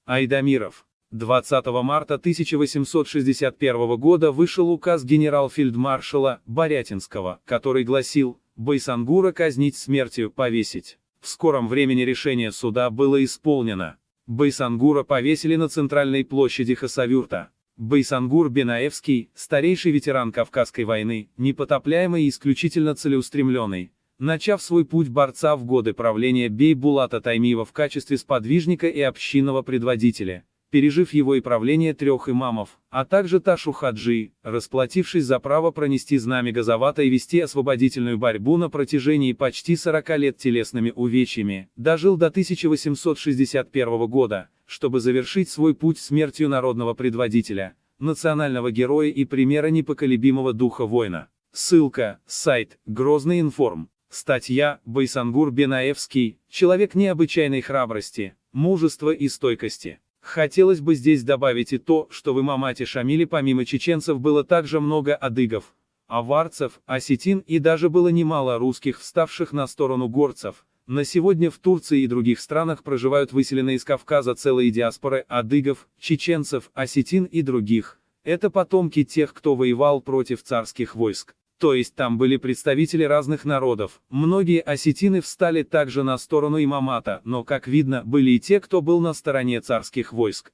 Айдамиров. 20 марта 1861 года вышел указ генерал-фельдмаршала Борятинского, который гласил: Байсангура казнить смертью, повесить. В скором времени решение суда было исполнено. Байсангура повесили на центральной площади Хасавюрта. Байсангур Бенаевский, старейший ветеран Кавказской войны, непотопляемый и исключительно целеустремленный, начав свой путь борца в годы правления Бей-Булата Таймиева в качестве сподвижника и общинного предводителя, пережив его и правление 3 имамов, а также Ташу Хаджи, расплатившись за право пронести знамя Газавата и вести освободительную борьбу на протяжении почти 40 лет телесными увечьями, дожил до 1861 года, чтобы завершить свой путь смертью народного предводителя, национального героя и примера непоколебимого духа воина. Ссылка, сайт, Грозный информ. Статья «Байсангур Бенаевский. Человек необычайной храбрости, мужества и стойкости». Хотелось бы здесь добавить и то, что в имамате Шамиле помимо чеченцев было также много адыгов, аварцев, осетин и даже было немало русских, вставших на сторону горцев. На сегодня в Турции и других странах проживают выселенные из Кавказа целые диаспоры адыгов, чеченцев, осетин и других. Это потомки тех, кто воевал против царских войск. То есть там были представители разных народов. Многие осетины встали также на сторону имамата, но, как видно, были и те, кто был на стороне царских войск.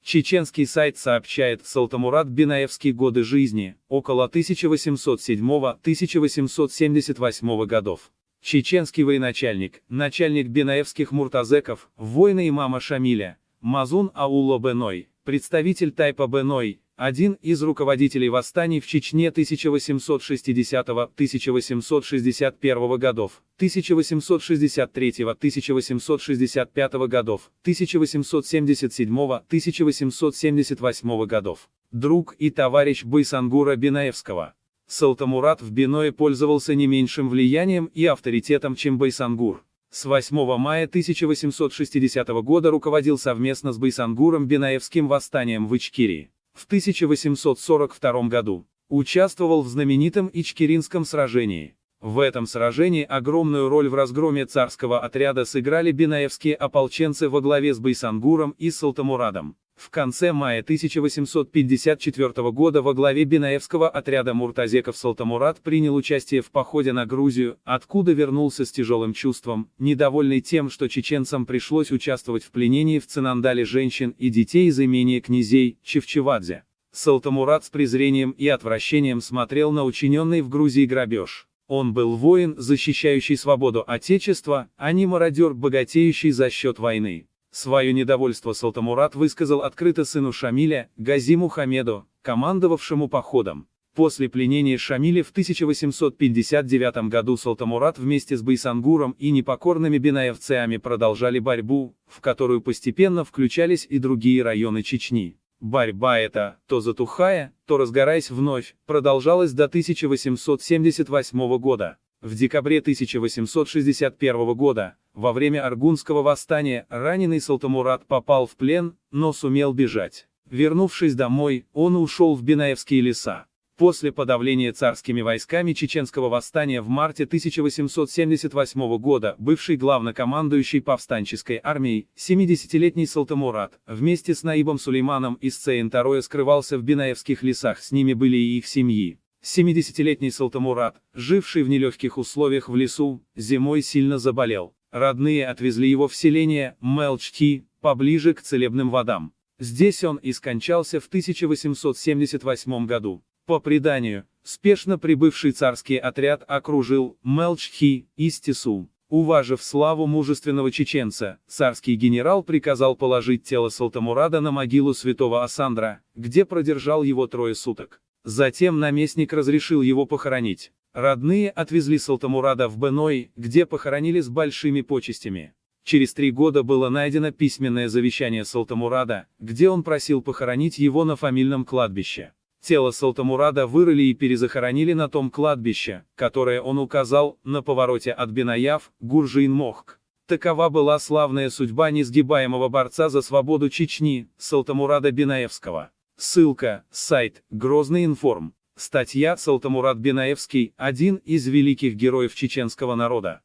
Чеченский сайт сообщает: Салтамурад Бенаевский. Годы жизни, около 1807-1878 годов. Чеченский военачальник, начальник бенаевских муртазеков, воина имама Шамиля, Мазун аула Беной, представитель тайпа Беной, один из руководителей восстаний в Чечне 1860-1861 годов, 1863-1865 годов, 1877-1878 годов. Друг и товарищ Байсангура Бенаевского. Салтамурад в Беное пользовался не меньшим влиянием и авторитетом, чем Байсангур. С 8 мая 1860 года руководил совместно с Байсангуром Бенаевским восстанием в Ичкерии. В 1842 году участвовал в знаменитом Ичкеринском сражении. В этом сражении огромную роль в разгроме царского отряда сыграли бенаевские ополченцы во главе с Байсангуром и Салтамурадом. В конце мая 1854 года во главе бенаевского отряда муртазеков Салтамурад принял участие в походе на Грузию, откуда вернулся с тяжелым чувством, недовольный тем, что чеченцам пришлось участвовать в пленении в Цинандале женщин и детей из имения князей Чевчевадзе. Салтамурад с презрением и отвращением смотрел на учиненный в Грузии грабеж. Он был воин, защищающий свободу Отечества, а не мародер, богатеющий за счет войны. Свое недовольство Салтамурад высказал открыто сыну Шамиля, Гази Мухаммеду, командовавшему походом. После пленения Шамиля в 1859 году Салтамурат вместе с Байсангуром и непокорными бенаевцами продолжали борьбу, в которую постепенно включались и другие районы Чечни. Борьба эта, то затухая, то разгораясь вновь, продолжалась до 1878 года. В декабре 1861 года, во время Аргунского восстания, раненый Салтамурат попал в плен, но сумел бежать. Вернувшись домой, он ушел в Бенаевские леса. После подавления царскими войсками чеченского восстания в марте 1878 года бывший главнокомандующий повстанческой армией, 70-летний Салтамурат, вместе с Наибом Сулейманом из Цейн-Тароя скрывался в Бенаевских лесах, с ними были и их семьи. 70-летний Салтамурат, живший в нелегких условиях в лесу, зимой сильно заболел. Родные отвезли его в селение Мелчки, поближе к целебным водам. Здесь он и скончался в 1878 году. По преданию, спешно прибывший царский отряд окружил Мелчхи и Стесу. Уважив славу мужественного чеченца, царский генерал приказал положить тело Салтамурада на могилу святого Асандра, где продержал его 3 суток. Затем наместник разрешил его похоронить. Родные отвезли Салтамурада в Беной, где похоронили с большими почестями. Через 3 года было найдено письменное завещание Салтамурада, где он просил похоронить его на фамильном кладбище. Тело Салтамурада вырыли и перезахоронили на том кладбище, которое он указал, на повороте от Бенаяв, Гуржин-Мохк. Такова была славная судьба несгибаемого борца за свободу Чечни, Салтамурада Бенаевского. Ссылка, сайт, Грозный информ. Статья «Салтамурат Бенаевский, один из великих героев чеченского народа».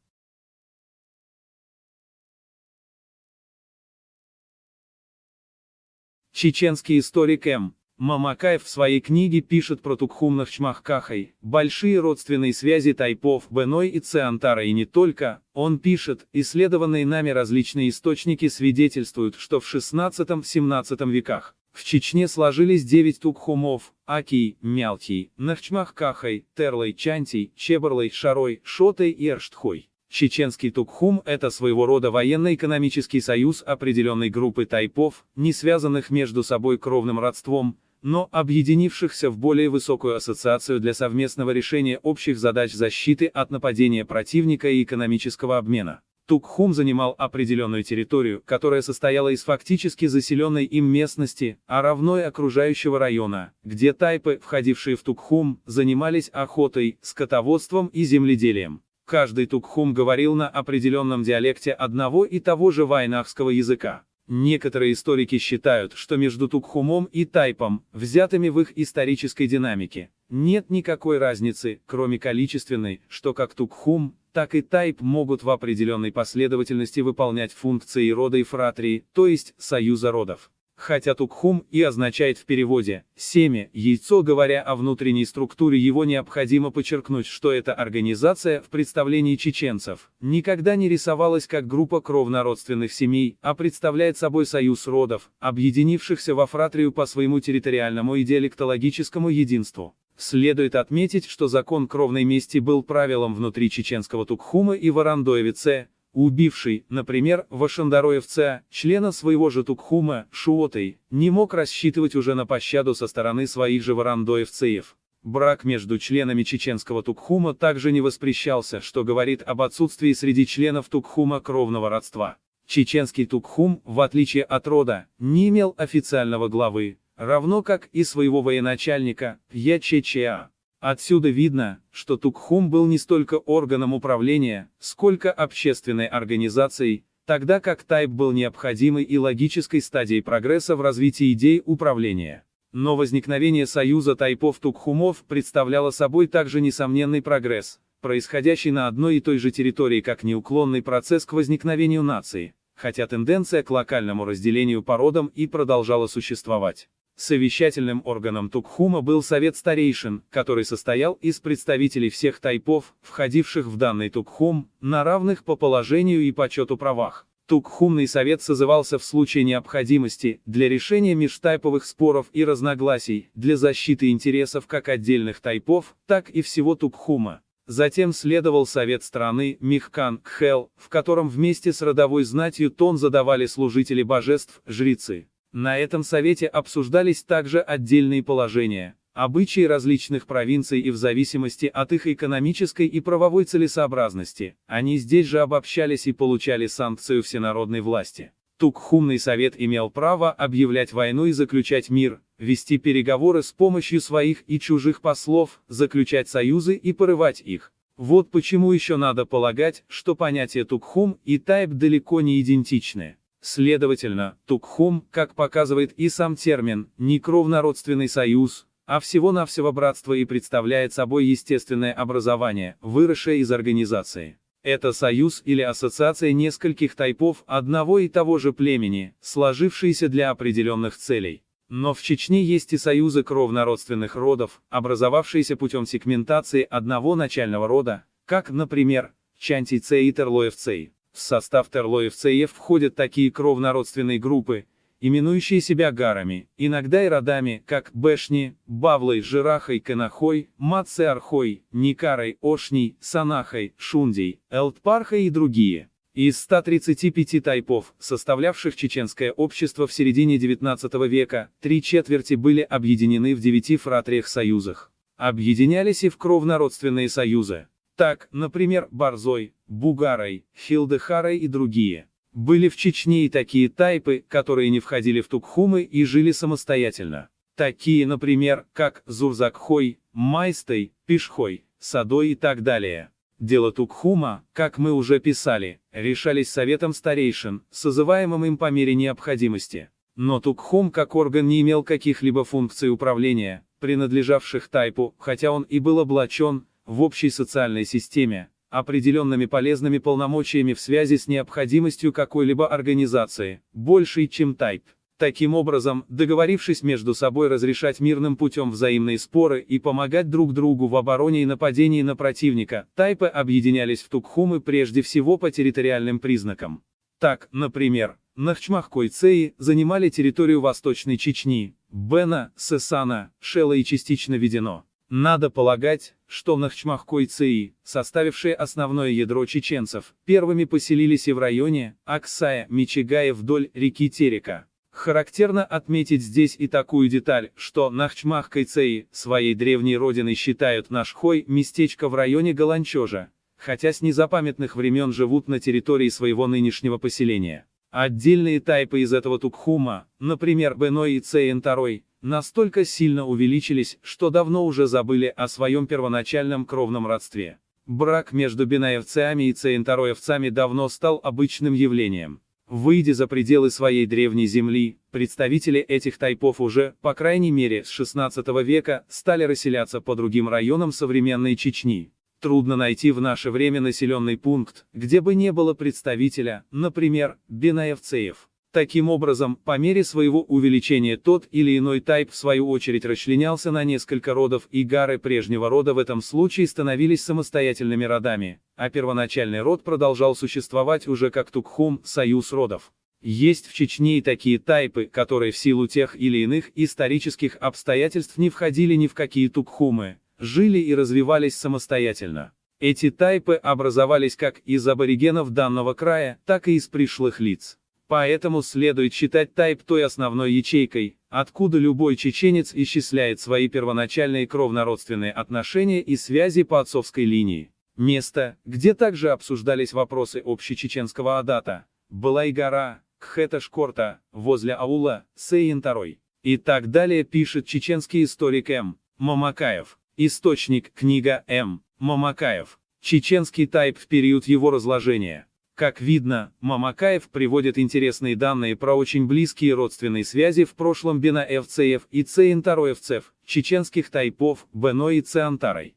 Чеченский историк М. Мамакаев в своей книге пишет про Тукхумных Чмахкахай, большие родственные связи тайпов Беной и Цеантара и не только. Он пишет, исследованные нами различные источники свидетельствуют, что в XVI-XVII веках в Чечне сложились 9 тукхумов: Акий, Мялтий, Нахчмахкахай, Терлой, Чантий, Чебарлой, Шарой, Шотой и Эрштхой. Чеченский Тукхум – это своего рода военно-экономический союз определенной группы тайпов, не связанных между собой кровным родством, но объединившихся в более высокую ассоциацию для совместного решения общих задач защиты от нападения противника и экономического обмена. Тукхум занимал определенную территорию, которая состояла из фактически заселенной им местности, а равно и окружающего района, где тайпы, входившие в Тукхум, занимались охотой, скотоводством и земледелием. Каждый Тукхум говорил на определенном диалекте одного и того же вайнахского языка. Некоторые историки считают, что между Тукхумом и тайпом, взятыми в их исторической динамике, нет никакой разницы, кроме количественной, что как Тукхум, так и тайп могут в определенной последовательности выполнять функции рода и фратрии, то есть союза родов. Хотя Тукхум и означает в переводе «семя», яйцо, говоря о внутренней структуре его, необходимо подчеркнуть, что эта организация в представлении чеченцев никогда не рисовалась как группа кровнородственных семей, а представляет собой союз родов, объединившихся во фратрию по своему территориальному и диалектологическому единству. Следует отметить, что закон кровной мести был правилом внутри чеченского Тукхума и Варандоевице. Убивший, например, Вашандароевца, члена своего же Тукхума, Шуотой, не мог рассчитывать уже на пощаду со стороны своих же варандоевцев. Брак между членами чеченского Тукхума также не воспрещался, что говорит об отсутствии среди членов Тукхума кровного родства. Чеченский Тукхум, в отличие от рода, не имел официального главы, равно как и своего военачальника, Ячечеа. Отсюда видно, что Тукхум был не столько органом управления, сколько общественной организацией, тогда как тайп был необходимой и логической стадией прогресса в развитии идей управления. Но возникновение союза тайпов-тукхумов представляло собой также несомненный прогресс, происходящий на одной и той же территории как неуклонный процесс к возникновению нации, хотя тенденция к локальному разделению по родам и продолжала существовать. Совещательным органом Тукхума был Совет Старейшин, который состоял из представителей всех тайпов, входивших в данный Тукхум, на равных по положению и почету правах. Тукхумный совет созывался в случае необходимости, для решения межтайповых споров и разногласий, для защиты интересов как отдельных тайпов, так и всего Тукхума. Затем следовал совет страны, Михкан-Кхел, в котором вместе с родовой знатью тон задавали служители божеств, жрецы. На этом совете обсуждались также отдельные положения, обычаи различных провинций и в зависимости от их экономической и правовой целесообразности, они здесь же обобщались и получали санкцию всенародной власти. Тукхумный совет имел право объявлять войну и заключать мир, вести переговоры с помощью своих и чужих послов, заключать союзы и порывать их. Вот почему еще надо полагать, что понятия Тукхум и Тайп далеко не идентичны. Следовательно, Тукхум, как показывает и сам термин, не кровнородственный союз, а всего-навсего братство и представляет собой естественное образование, выросшее из организации. Это союз или ассоциация нескольких тайпов одного и того же племени, сложившиеся для определенных целей. Но в Чечне есть и союзы кровнородственных родов, образовавшиеся путем сегментации одного начального рода, как, например, Чантийцей и Терлоевцей. В состав Терлоевцеев входят такие кровнородственные группы, именующие себя гарами, иногда и родами, как Бешни, Бавлой, Жирахой, Канахой, Матсе-Архой, Никарой, Ошней, Санахой, Шундей, Элтпархой и другие. Из 135 тайпов, составлявших чеченское общество в середине XIX века, 3/4 были объединены в 9 фратриях-союзах. Объединялись и в кровнородственные союзы. Так, например, Борзой, Бугарой, Хилдехарой и другие. Были в Чечне и такие тайпы, которые не входили в Тукхумы и жили самостоятельно. Такие, например, как Зурзакхой, Майстой, Пишхой, Садой и так далее. Дела Тукхума, как мы уже писали, решались советом старейшин, созываемым им по мере необходимости. Но Тукхум как орган не имел каких-либо функций управления, принадлежавших тайпу, хотя он и был облачен в общей социальной системе определенными полезными полномочиями в связи с необходимостью какой-либо организации, большей, чем тайп. Таким образом, договорившись между собой разрешать мирным путем взаимные споры и помогать друг другу в обороне и нападении на противника, тайпы объединялись в Тукхумы прежде всего по территориальным признакам. Так, например, Нахчмахкойцеи занимали территорию Восточной Чечни, Бена, Сесана, Шела и частично Ведено. Надо полагать, что Нахчмахкойцеи, составившие основное ядро чеченцев, первыми поселились и в районе Аксая, Мичигая вдоль реки Терека. Характерно отметить здесь и такую деталь, что Нахчмахкойцеи своей древней родиной считают Нашхой, местечко в районе Галанчожа, хотя с незапамятных времен живут на территории своего нынешнего поселения. Отдельные тайпы из этого Тукхума, например, Беной и Цейнтарой, настолько сильно увеличились, что давно уже забыли о своем первоначальном кровном родстве. Брак между бенаевцами и цейнтароевцами давно стал обычным явлением. Выйдя за пределы своей древней земли, представители этих тайпов уже, по крайней мере, с XVI века, стали расселяться по другим районам современной Чечни. Трудно найти в наше время населенный пункт, где бы не было представителя, например, бенаевцеев. Таким образом, по мере своего увеличения тот или иной тайп в свою очередь расчленялся на несколько родов, и гары прежнего рода в этом случае становились самостоятельными родами, а первоначальный род продолжал существовать уже как Тукхум, союз родов. Есть в Чечне и такие тайпы, которые в силу тех или иных исторических обстоятельств не входили ни в какие Тукхумы, жили и развивались самостоятельно. Эти тайпы образовались как из аборигенов данного края, так и из пришлых лиц. Поэтому следует считать тайп той основной ячейкой, откуда любой чеченец исчисляет свои первоначальные кровнородственные отношения и связи по отцовской линии. Место, где также обсуждались вопросы общечеченского адата, была и гора Кхета-Шкорта, возле аула Сейнтарой. И так далее пишет чеченский историк М. Мамакаев. Источник, книга М. Мамакаев. Чеченский тайп в период его разложения. Как видно, Мамакаев приводит интересные данные про очень близкие родственные связи в прошлом бенаевцеев и цейнтароевцев, чеченских тайпов, Бено и Цеантарой.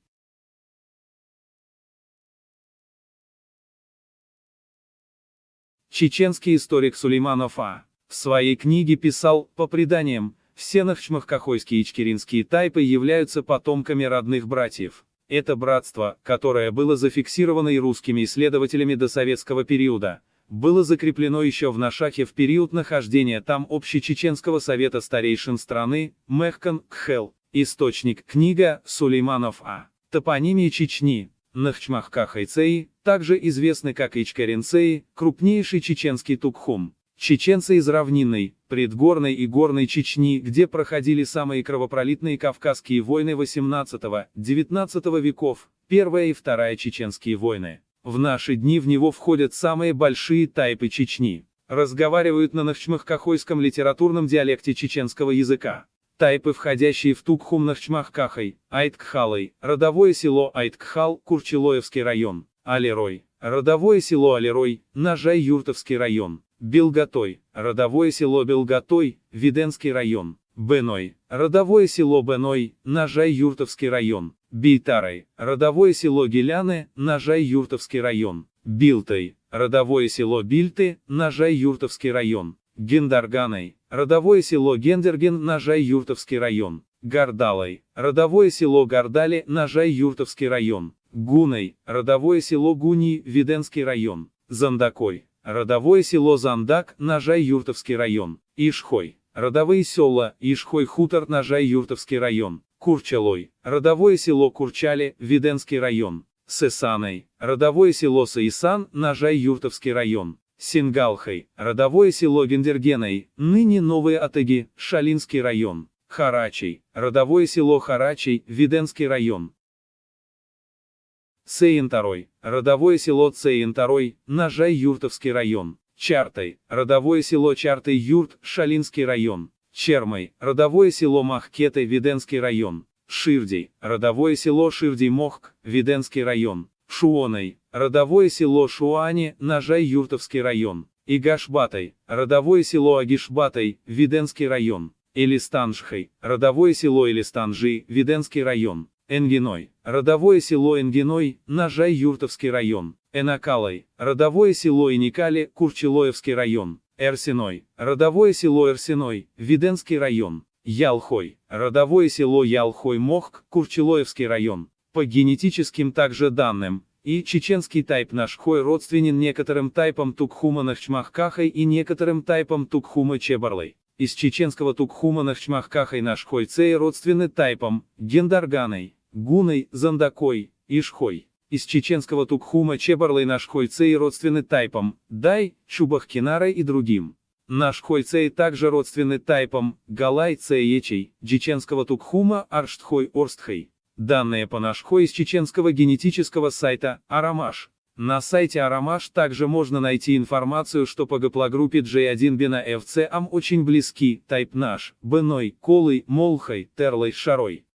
Чеченский историк Сулейманов А. в своей книге писал, по преданиям, все нахчмахкахойские и ичкеринские тайпы являются потомками родных братьев. Это братство, которое было зафиксировано и русскими исследователями до советского периода, было закреплено еще в Нашахе в период нахождения там Общечеченского совета старейшин страны, Мехкан, Кхел. Источник, книга Сулейманов А. Топонимия Чечни. Нахчмахкахайцеи, также известны как Ичкеринцеи, крупнейший чеченский Тукхум. Чеченцы из равнинной, предгорной и горной Чечни, где проходили самые кровопролитные кавказские войны XVIII-XIX веков, Первая и Вторая чеченские войны. В наши дни в него входят самые большие тайпы Чечни. Разговаривают на нахчмахкахойском литературном диалекте чеченского языка. Тайпы, входящие в Тукхум-Нахчмахкахой, Айткхалой, родовое село Айткхал, Курчелоевский район, Алерой, родовое село Алерой, Нажай-Юртовский район, Белготой, родовое село Белготой, Виденский район, Беной, родовое село Беной, Нажай-Юртовский район, Бейтарой, родовое село Геляны, Нажай-Юртовский район, Билтой, родовое село Бильты, Нажай-Юртовский район, Гендарганой, родовое село Гендерген, Нажай-Юртовский район, Гардалой, родовое село Гардали, Нажай-Юртовский район, Гуной, родовое село Гуни, Виденский район, Зандакой, родовое село Зандак, Нажай-Юртовский район, Ишхой, родовые села, Ишхой-Хутор, Нажай-Юртовский район, Курчалой, родовое село Курчали, Виденский район, Сесаной, родовое село Саисан, Нажай-Юртовский район, Сингалхой, родовое село Гендергеной, ныне Новые Атыги, Шалинский район, Харачей, родовое село Харачей, Виденский район, Цеинтарой, родовое село Цеинтарой, Нажай-Юртовский район, Чартой, родовое село Чартой-Юрт, Шалинский район, Чермой, родовое село Махкеты, Виденский район, Ширдей, родовое село Ширдей-Мохк, Виденский район, Шуоной, родовое село Шуани, Нажай-Юртовский район, Игашбатой, родовое село Агишбатой, Виденский район, Элистанжхой, родовое село Элистанжи, Виденский район, Энгиной, родовое село Энгиной, Нажай-Юртовский район, Энакалой, родовое село Иникали, Курчелоевский район, Эрсиной, родовое село Эрсиной, Виденский район, Ялхой, родовое село Ялхой-Мохк, Курчелоевский район. По генетическим также данным, и чеченский тайп Нашхой родственен некоторым тайпам Тукхума Нахчмахкахой и некоторым тайпам Тукхума Чебарлой. Из чеченского Тукхума Нахчмахкахой Нашхой Цей родственны тайпам Гендарганой, Гуной, Зандакой, Ишхой. Из чеченского Тукхума Чебарлой Нашхой Цей родственны тайпам Дай, Чубахкинарой и другим. Нашхой Цей также родственны тайпам Галай Цеечей, чеченского Тукхума Арштхой Орстхой. Данные по Нашхой из чеченского генетического сайта Арамаш. На сайте Арамаш также можно найти информацию, что по гаплогруппе J1 Бена FC Ам очень близки, тайп Наш, Беной, Колой, Молхой, Терлой, Шарой.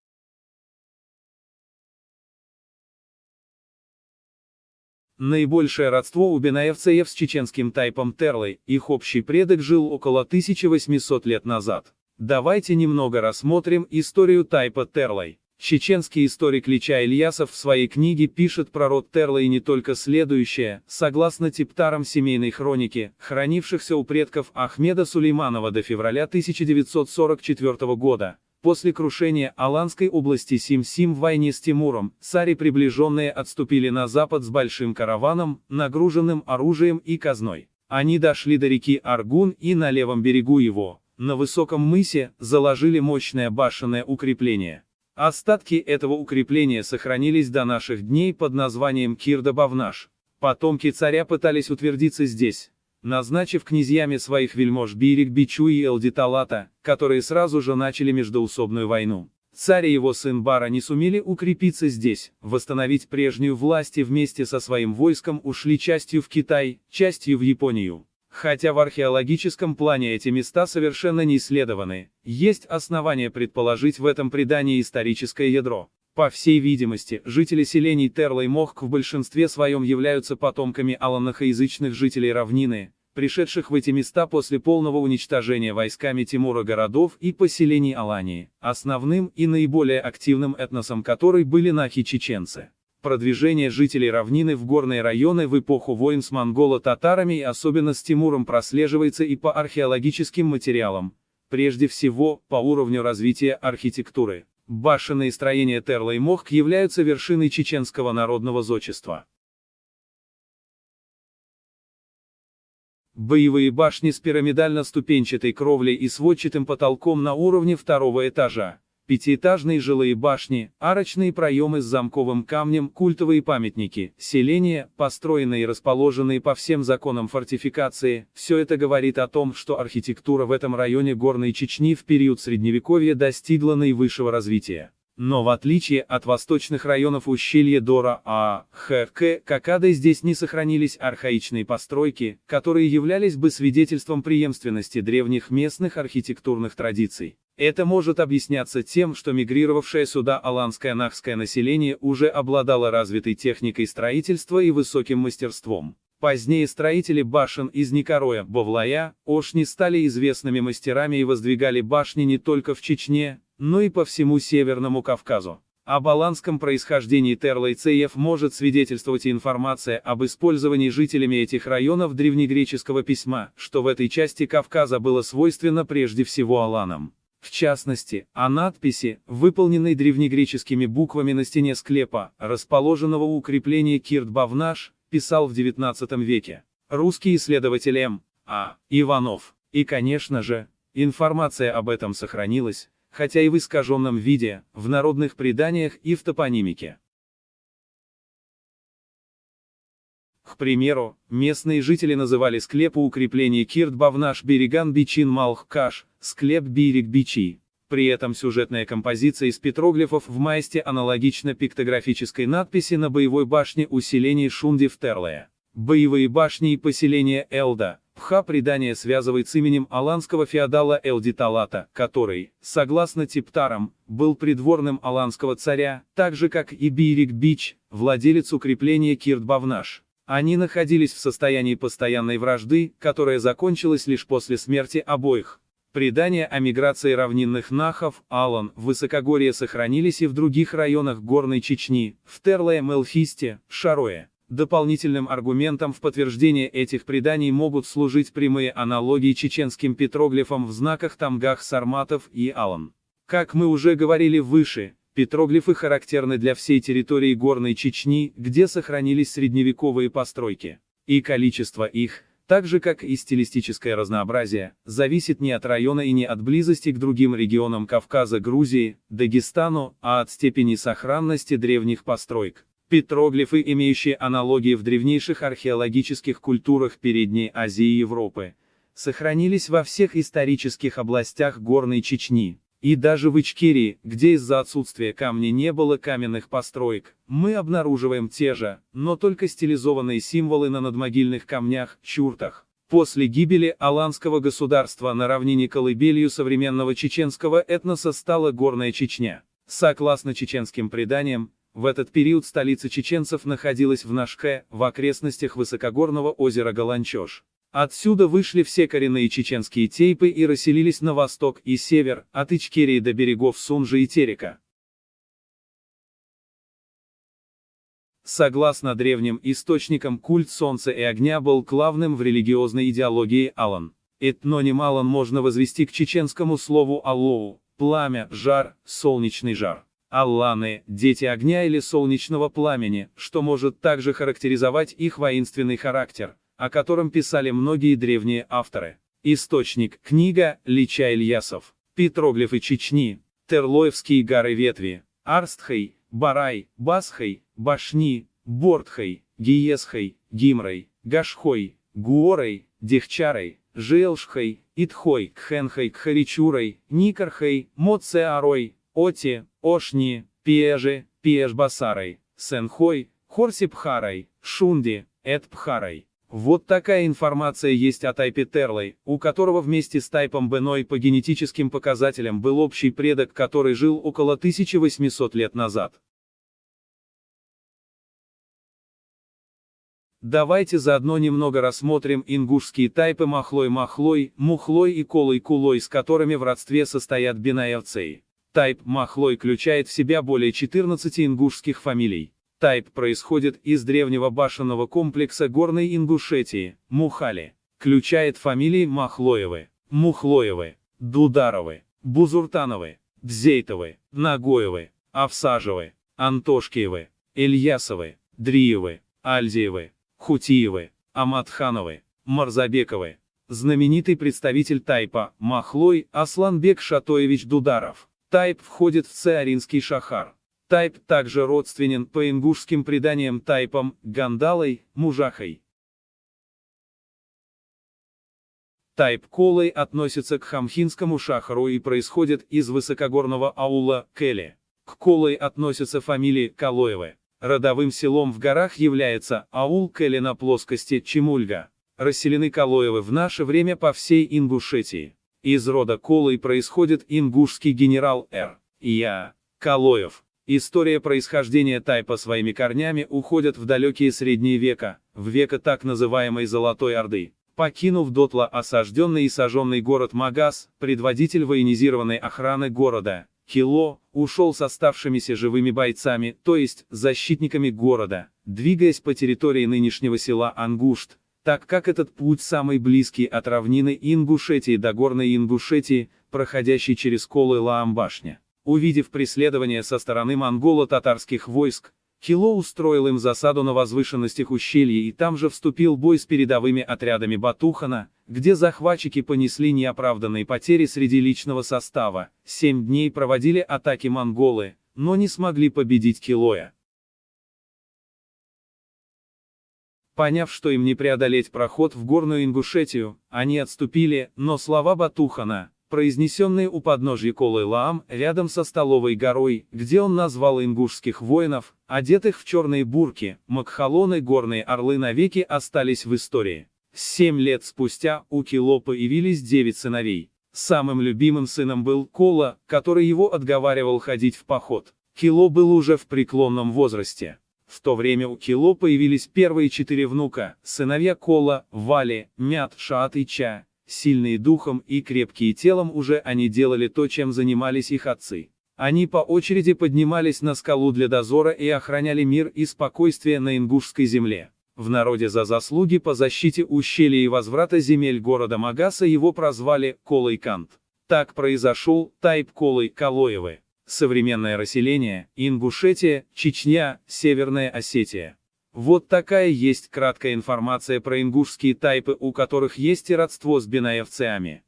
Наибольшее родство у бенаевцев с чеченским тайпом Терлой, их общий предок жил около 1800 лет назад. Давайте немного рассмотрим историю тайпа Терлой. Чеченский историк Лича Ильясов в своей книге пишет про род Терлой не только следующее: согласно типтарам семейной хроники, хранившихся у предков Ахмеда Сулейманова до февраля 1944 года, после крушения Аланской области Сим-Сим в войне с Тимуром, цари приближенные отступили на запад с большим караваном, нагруженным оружием и казной. Они дошли до реки Аргун и на левом берегу его, на высоком мысе, заложили мощное башенное укрепление. Остатки этого укрепления сохранились до наших дней под названием Кирда-Бавнаш. Потомки царя пытались утвердиться здесь, назначив князьями своих вельмож Бирик-Бичу и Элди-Талата, которые сразу же начали междоусобную войну. Царь и его сын Бара не сумели укрепиться здесь, восстановить прежнюю власть и вместе со своим войском ушли частью в Китай, частью в Японию. Хотя в археологическом плане эти места совершенно не исследованы, есть основания предположить в этом предании историческое ядро. По всей видимости, жители селений Терла и Мохк в большинстве своем являются потомками аланахоязычных жителей равнины, пришедших в эти места после полного уничтожения войсками Тимура городов и поселений Алании, основным и наиболее активным этносом которой были нахи-чеченцы. Продвижение жителей равнины в горные районы в эпоху войн с монголо-татарами и особенно с Тимуром прослеживается и по археологическим материалам, прежде всего, по уровню развития архитектуры. Башенные строения Терла и Мохк являются вершиной чеченского народного зодчества. Боевые башни с пирамидально-ступенчатой кровлей и сводчатым потолком на уровне второго этажа. пятиэтажные жилые башни, арочные проемы с замковым камнем, культовые памятники, селения, построенные и расположенные по всем законам фортификации, все это говорит о том, что архитектура в этом районе Горной Чечни в период Средневековья достигла наивысшего развития. Но в отличие от восточных районов ущелья Дора, Какады, здесь не сохранились архаичные постройки, которые являлись бы свидетельством преемственности древних местных архитектурных традиций. Это может объясняться тем, что мигрировавшее сюда аланское-нахское население уже обладало развитой техникой строительства и высоким мастерством. Позднее строители башен из Никороя, Бовлая, Ошни стали известными мастерами и воздвигали башни не только в Чечне, но и по всему Северному Кавказу. Об аланском происхождении терлайцеев может свидетельствовать и информация об использовании жителями этих районов древнегреческого письма, что в этой части Кавказа было свойственно прежде всего аланам. В частности, о надписи, выполненной древнегреческими буквами на стене склепа, расположенного у укрепления Кирт-Бавнаш, писал в XIX веке русский исследователь М.А. Иванов. И, конечно же, информация об этом сохранилась, хотя и в искаженном виде, в народных преданиях и в топонимике. К примеру, местные жители называли склеп у укрепления Кирт-Бавнаш Береган-Бичин-Малх-Каш, склеп Бирик-Бичи. При этом сюжетная композиция из петроглифов в маисте аналогична пиктографической надписи на боевой башне у селения Шунди в Терлае. Боевые башни и поселение Элда, предание связывает с именем аланского феодала Элди Талата, который, согласно Типтарам, был придворным аланского царя, так же как и Бирик-Бич, владелец укрепления Кирт-Бавнаш. Они находились в состоянии постоянной вражды, которая закончилась лишь после смерти обоих. Предания о миграции равнинных нахов, Алан, в высокогорье сохранились и в других районах Горной Чечни, в Терлае, Мелхисте, Шарое. Дополнительным аргументом в подтверждение этих преданий могут служить прямые аналогии чеченским петроглифам в знаках Тамгах Сарматов и Алан. Как мы уже говорили выше, петроглифы характерны для всей территории Горной Чечни, где сохранились средневековые постройки. И количество их, так же как и стилистическое разнообразие, зависит не от района и не от близости к другим регионам Кавказа, Грузии, Дагестану, а от степени сохранности древних построек. Петроглифы, имеющие аналогии в древнейших археологических культурах Передней Азии и Европы, сохранились во всех исторических областях Горной Чечни. И даже в Ичкерии, где из-за отсутствия камня не было каменных построек, мы обнаруживаем те же, но только стилизованные символы на надмогильных камнях, чуртах. После гибели аланского государства на равнине колыбелью современного чеченского этноса стала Горная Чечня. Согласно чеченским преданиям, в этот период столица чеченцев находилась в Нашке, в окрестностях высокогорного озера Галанчош. Отсюда вышли все коренные чеченские тейпы и расселились на восток и север, от Ичкерии до берегов Сунжи и Терека. Согласно древним источникам, культ солнца и огня был главным в религиозной идеологии Алан. Этноним Алан можно возвести к чеченскому слову Аллоу, пламя, жар, солнечный жар. Алланы – дети огня или солнечного пламени, что может также характеризовать их воинственный характер, о котором писали многие древние авторы. Источник – книга Лича Ильясов. Петроглифы Чечни. Терлоевские горы ветви. Арстхай, Барай, Басхай, Башни, Бортхай, Гиесхай, Гимрай, Гашхой, Гуорой, Дехчарой, Желшхай, Итхой, Кхенхай, Кхаричурой, Никархай, Моцеарой, Оти, Ошни, Пиежи, Пиежбасарой, Сенхой, Хорсипхарой, Шунди, Эдпхарой. Вот такая информация есть о тайпе Терлай, у которого вместе с тайпом Беной по генетическим показателям был общий предок, который жил около 1800 лет назад. Давайте заодно немного рассмотрим ингушские тайпы Махлой-Махлой, Мухлой и Колой-Кулой, с которыми в родстве состоят бенаевцы. Тайп Махлой включает в себя более 14 ингушских фамилий. Тайп происходит из древнего башенного комплекса Горной Ингушетии, Мухали. Включает фамилии Махлоевы, Мухлоевы, Дударовы, Бузуртановы, Бзейтовы, Нагоевы, Авсажевы, Антошкиевы, Ильясовы, Дриевы, Альзиевы, Хутиевы, Аматхановы, Марзабековы. Знаменитый представитель тайпа Махлой Асланбек Шатоевич Дударов. Тайп входит в Цеаринский шахар. Тайп также родственен по ингушским преданиям Тайпам, Гандалой, Мужахой. Тайп Колой относится к Хамхинскому шахару и происходит из высокогорного аула Кели. К Колой относятся фамилии Калоевы. Родовым селом в горах является аул Кели на плоскости Чемульга. Расселены Калоевы в наше время по всей Ингушетии. Из рода Колой происходит ингушский генерал Р. Я. Калоев. История происхождения Тайпа своими корнями уходит в далекие средние века, в века так называемой Золотой Орды. Покинув дотла осажденный и сожженный город Магас, предводитель военизированной охраны города, Кило, ушел с оставшимися живыми бойцами, то есть защитниками города, двигаясь по территории нынешнего села Ангушт, так как этот путь самый близкий от равнины Ингушетии до горной Ингушетии, проходящий через Колы-Лаам-башня. Увидев преследование со стороны монголо-татарских войск, Кило устроил им засаду на возвышенностях ущелья и там же вступил в бой с передовыми отрядами Батухана, где захватчики понесли неоправданные потери среди личного состава. 7 дней проводили атаки монголы, но не смогли победить Килоя. Поняв, что им не преодолеть проход в горную Ингушетию, они отступили, но слова Батухана, произнесенные у подножья Колы-Лаам, рядом со Столовой горой, где он назвал ингушских воинов, одетых в черные бурки, макхалоны, горные орлы, навеки остались в истории. 7 лет спустя у Кило появились 9 сыновей. Самым любимым сыном был Кола, который его отговаривал ходить в поход. Кило был уже в преклонном возрасте. В то время у Кило появились первые 4 внука, сыновья Кола, Вали, Мят, Шаат и Ча. Сильные духом и крепкие телом уже они делали то, чем занимались их отцы. Они по очереди поднимались на скалу для дозора и охраняли мир и спокойствие на ингушской земле. В народе за заслуги по защите ущелья и возврата земель города Магаса его прозвали Колой-Кант. Так произошел Тайп Колой-Калоевы. Современное расселение – Ингушетия, Чечня, Северная Осетия. Вот такая есть краткая информация про ингушские тайпы, у которых есть и родство с бенаевцами.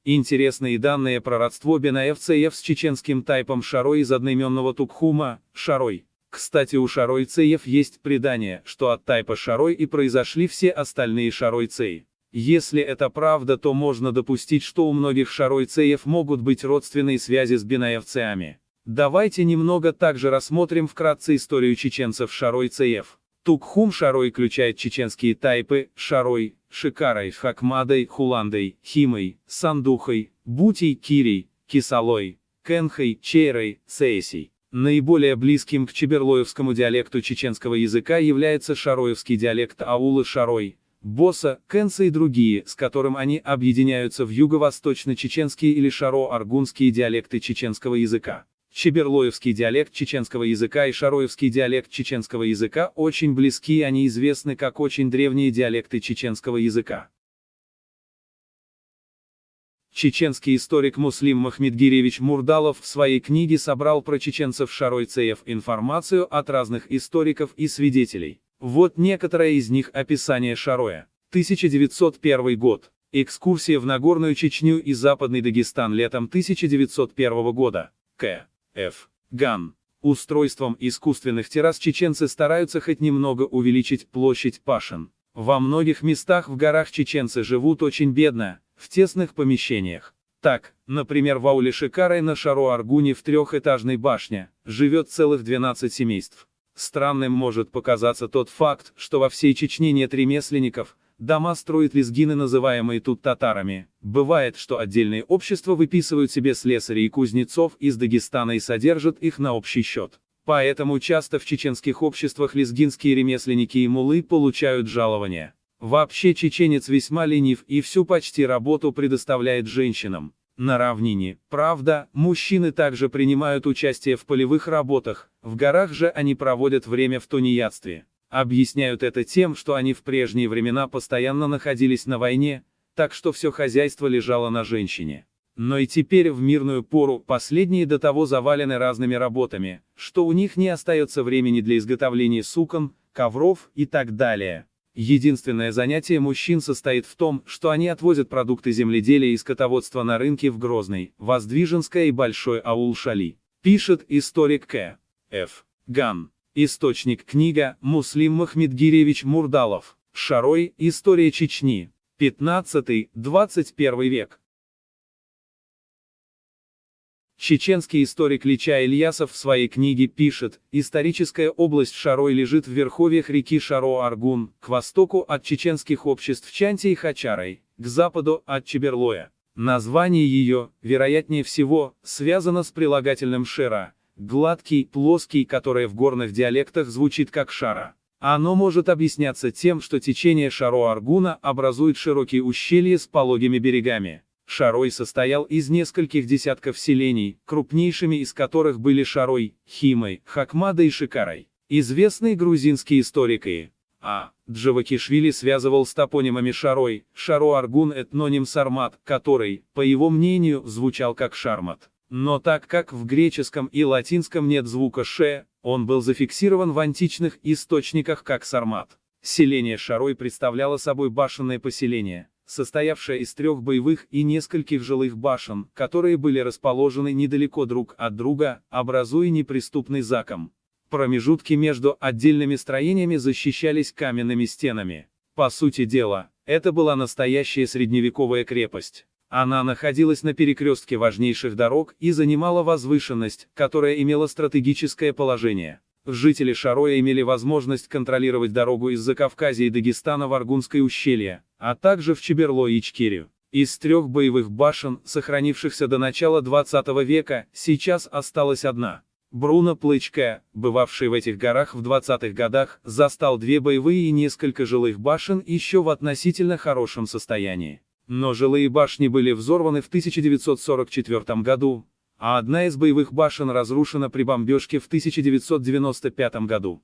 Интересные данные про родство бенаевцев с чеченским тайпом Шарой из одноименного Тукхума, Шарой. Кстати, у шаройцеев есть предание, что от тайпа Шарой и произошли все остальные шаройцеи. Если это правда, то можно допустить, что у многих шаройцеев могут быть родственные связи с бенаевцами. Давайте немного также рассмотрим вкратце историю чеченцев-шаройцеев. Тукхум-Шарой включает чеченские тайпы Шарой, Шикарой, Хакмадой, Хуландой, Химой, Сандухой, Бутей, Кирей, Кисалой, Кенхой, Чейрой, Цейсей. Наиболее близким к чеберлоевскому диалекту чеченского языка является шароевский диалект аулы Шарой, Боса, Кенса и другие, с которым они объединяются в юго-восточно-чеченские или шаро-аргунские диалекты чеченского языка. Чеберлоевский диалект чеченского языка и шароевский диалект чеченского языка очень близки, они известны как очень древние диалекты чеченского языка. Чеченский историк Муслим Махмедгиревич Мурдалов в своей книге собрал про чеченцев-шаройцеев информацию от разных историков и свидетелей. Вот некоторое из них описание Шароя. 1901 год. Экскурсия в Нагорную Чечню и Западный Дагестан летом 1901 года. К. Ф. Ган. Устройством искусственных террас чеченцы стараются хоть немного увеличить площадь пашин. Во многих местах в горах чеченцы живут очень бедно, в тесных помещениях. Так, например, в ауле Шикарой на Шаро-Аргуне в 3-этажной башне живет целых 12 семейств. Странным может показаться тот факт, что во всей Чечне нет ремесленников, дома строят лезгины, называемые тут татарами. Бывает, что отдельные общества выписывают себе слесарей и кузнецов из Дагестана и содержат их на общий счет. Поэтому часто в чеченских обществах лезгинские ремесленники и муллы получают жалования. Вообще чеченец весьма ленив и всю почти работу предоставляет женщинам. На равнине, правда, мужчины также принимают участие в полевых работах, в горах же они проводят время в тунеядстве. Объясняют это тем, что они в прежние времена постоянно находились на войне, так что все хозяйство лежало на женщине. Но и теперь в мирную пору последние до того завалены разными работами, что у них не остается времени для изготовления сукон, ковров и так далее. Единственное занятие мужчин состоит в том, что они отвозят продукты земледелия и скотоводства на рынки в Грозный, Воздвиженское и Большой аул-Шали. Пишет историк К. Ф. Ган. Источник книга Муслим Махмедгиревич Мурдалов. Шарой. История Чечни. 15-21 век. Чеченский историк Лича Ильясов в своей книге пишет: историческая область Шарой лежит в верховьях реки Шаро-Аргун, к востоку от чеченских обществ Чанти и Хачарой, к западу от Чеберлоя. Название ее, вероятнее всего, связано с прилагательным «шера», гладкий, плоский, которое в горных диалектах звучит как «шара». Оно может объясняться тем, что течение Шаро-Аргуна образует широкие ущелья с пологими берегами. Шарой состоял из нескольких десятков селений, крупнейшими из которых были Шарой, Химой, Хакмадой и Шикарой. Известный грузинский историк И. А. Джавакишвили связывал с топонимами Шарой, Шаро-Аргун этноним Сармат, который, по его мнению, звучал как Шармат. Но так как в греческом и латинском нет звука «ше», он был зафиксирован в античных источниках как Сармат. Селение Шарой представляло собой башенное поселение, состоявшее из 3 боевых и нескольких жилых башен, которые были расположены недалеко друг от друга, образуя неприступный заком. Промежутки между отдельными строениями защищались каменными стенами. По сути дела, это была настоящая средневековая крепость. Она находилась на перекрестке важнейших дорог и занимала возвышенность, которая имела стратегическое положение. Жители Шароя имели возможность контролировать дорогу из Закавказья и Дагестана в Аргунское ущелье, а также в Чеберло и Ичкерию. Из 3 боевых башен, сохранившихся до начала 20 века, сейчас осталась одна. Бруно Плычка, бывавший в этих горах в 20-х годах, застал 2 боевые и несколько жилых башен еще в относительно хорошем состоянии. Но жилые башни были взорваны в 1944 году, а одна из боевых башен разрушена при бомбежке в 1995 году.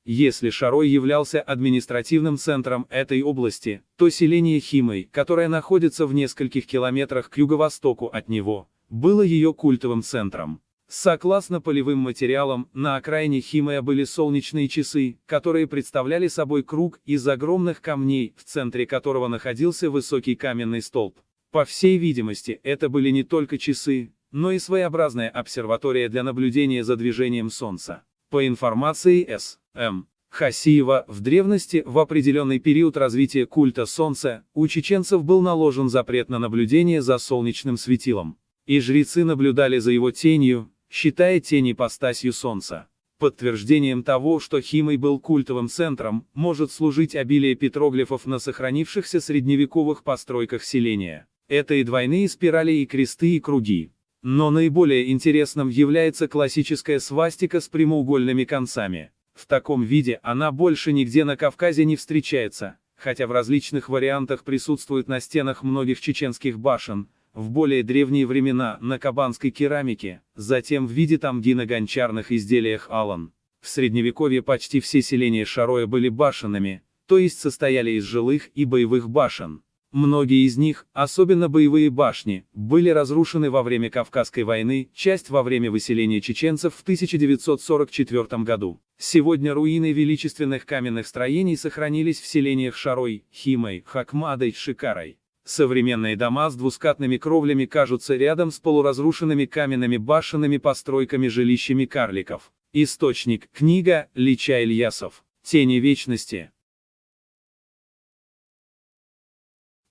Если Шарой являлся административным центром этой области, то селение Химой, которое находится в нескольких километрах к юго-востоку от него, было ее культовым центром. Согласно полевым материалам, на окраине Химая были солнечные часы, которые представляли собой круг из огромных камней, в центре которого находился высокий каменный столб. По всей видимости, это были не только часы, но и своеобразная обсерватория для наблюдения за движением Солнца. По информации С.М. Хасиева, в древности, в определенный период развития культа Солнца, у чеченцев был наложен запрет на наблюдение за солнечным светилом. И жрецы наблюдали за его тенью, считая тень ипостасью Солнца. Подтверждением того, что Химой был культовым центром, может служить обилие петроглифов на сохранившихся средневековых постройках селения. Это и двойные спирали, и кресты, и круги. Но наиболее интересным является классическая свастика с прямоугольными концами. В таком виде она больше нигде на Кавказе не встречается, хотя в различных вариантах присутствует на стенах многих чеченских башен, в более древние времена на кабанской керамике, затем в виде тамги на гончарных изделиях алан. В средневековье почти все селения Шароя были башенными, то есть состояли из жилых и боевых башен. Многие из них, особенно боевые башни, были разрушены во время Кавказской войны, часть во время выселения чеченцев в 1944 году. Сегодня руины величественных каменных строений сохранились в селениях Шарой, Химой, Хакмадой, Шикарой. Современные дома с двускатными кровлями кажутся рядом с полуразрушенными каменными башенными постройками жилищами карликов. Источник, книга Лича Ильясов. Тени вечности.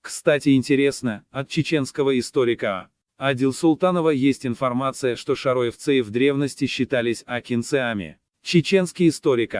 Кстати, интересно, от чеченского историка Адил Султанова есть информация, что шароевцы в древности считались акинцеами. Чеченский историк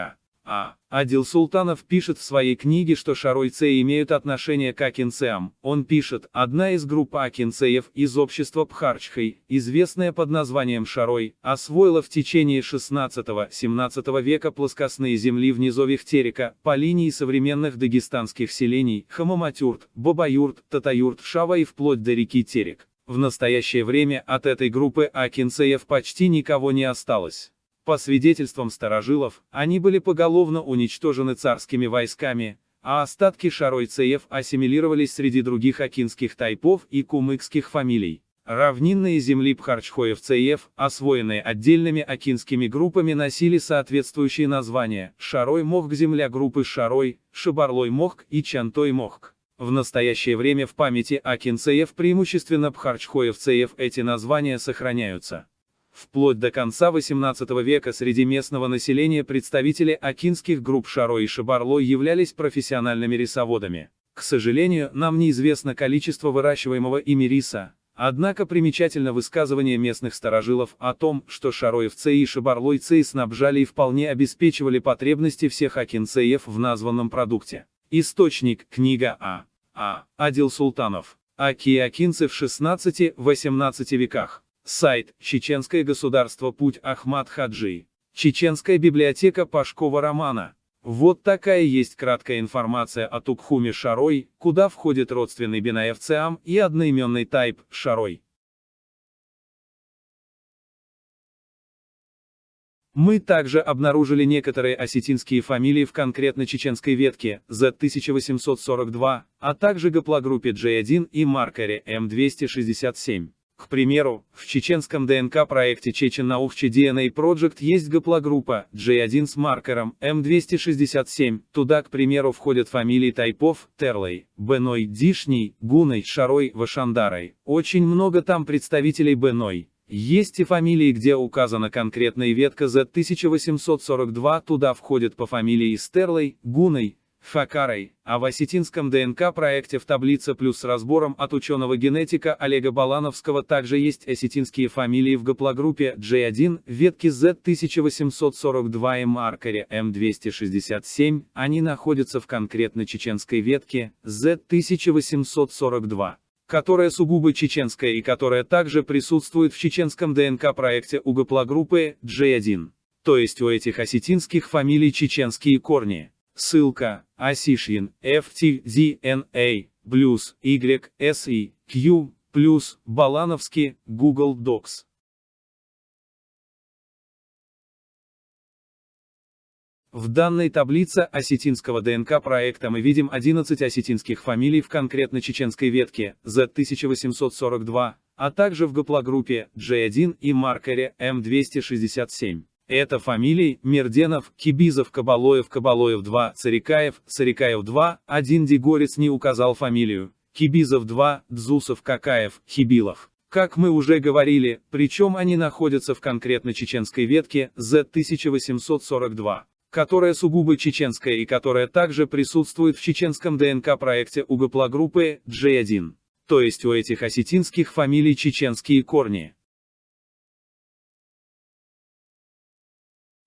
Адил Султанов пишет в своей книге, что шаройцы имеют отношение к акинцеам. Он пишет: одна из групп акинцеев из общества Пхарчхай, известная под названием Шарой, освоила в течение 16-17 века плоскостные земли в низовьях Терека, по линии современных дагестанских селений Хамаматюрт, Бабаюрт, Татаюрт, Шава и вплоть до реки Терек. В настоящее время от этой группы акинцеев почти никого не осталось. По свидетельствам старожилов, они были поголовно уничтожены царскими войсками, а остатки шаройцеев ассимилировались среди других акинских тайпов и кумыкских фамилий. Равнинные земли Бхарчхоев-ЦФ, освоенные отдельными акинскими группами, носили соответствующие названия: Шарой-Мохк, земля группы Шарой, Шабарлой-Мохк и Чантой-Мохк. В настоящее время в памяти Акин-ЦФ, преимущественно Бхарчхоев-ЦФ, эти названия сохраняются. Вплоть до конца XVIII века среди местного населения представители акинских групп Шарой и Шабарлой являлись профессиональными рисоводами. К сожалению, нам неизвестно количество выращиваемого ими риса. Однако примечательно высказывание местных старожилов о том, что шароевцы и шабарлойцы снабжали и вполне обеспечивали потребности всех акинцеев в названном продукте. Источник: книга Адил Султанов. Аки и акинцы в XVI-XVIII веках. Сайт: Чеченское государство, путь Ахмад Хаджи. Чеченская библиотека Пашкова романа. Вот такая есть краткая информация о Тукхуме Шарой, куда входит родственный Бинаев-Цеам и одноименный тайп Шарой. Мы также обнаружили некоторые осетинские фамилии в конкретно чеченской ветке Z1842, а также гаплогруппе J1 и маркере M267. К примеру, в чеченском ДНК-проекте Chechen Naukchi DNA Project есть гаплогруппа J1 с маркером M267, туда, к примеру, входят фамилии тайпов Терлей, Беной, Дишний, Гуной, Шарой, Вашандарой. Очень много там представителей Беной. Есть и фамилии, где указана конкретная ветка Z1842, туда входят по фамилии Стерлей, Гуной, Факарой, а в осетинском ДНК-проекте в таблице плюс с разбором от ученого-генетика Олега Балановского также есть осетинские фамилии в гаплогруппе J1, ветки Z1842 и маркере M267, они находятся в конкретно чеченской ветке Z1842, которая сугубо чеченская и которая также присутствует в чеченском ДНК-проекте у гаплогруппы J1. То есть у этих осетинских фамилий чеченские корни. Ссылка: Осишин, FTDNA, плюс, YSI, Q, плюс, Балановский, Google Docs. В данной таблице осетинского ДНК-проекта мы видим 11 осетинских фамилий в конкретно чеченской ветке Z1842, а также в гаплогруппе J1 и маркере M267. Это фамилии Мерденов, Кибизов, Кабалоев, Кабалоев-2, Царикаев, Царикаев-2, один Дегорец не указал фамилию, Кибизов-2, Дзусов, Какаев, Хибилов. Как мы уже говорили, причем они находятся в конкретно чеченской ветке Z1842, которая сугубо чеченская и которая также присутствует в чеченском ДНК-проекте у гаплогруппы J1. То есть у этих осетинских фамилий чеченские корни.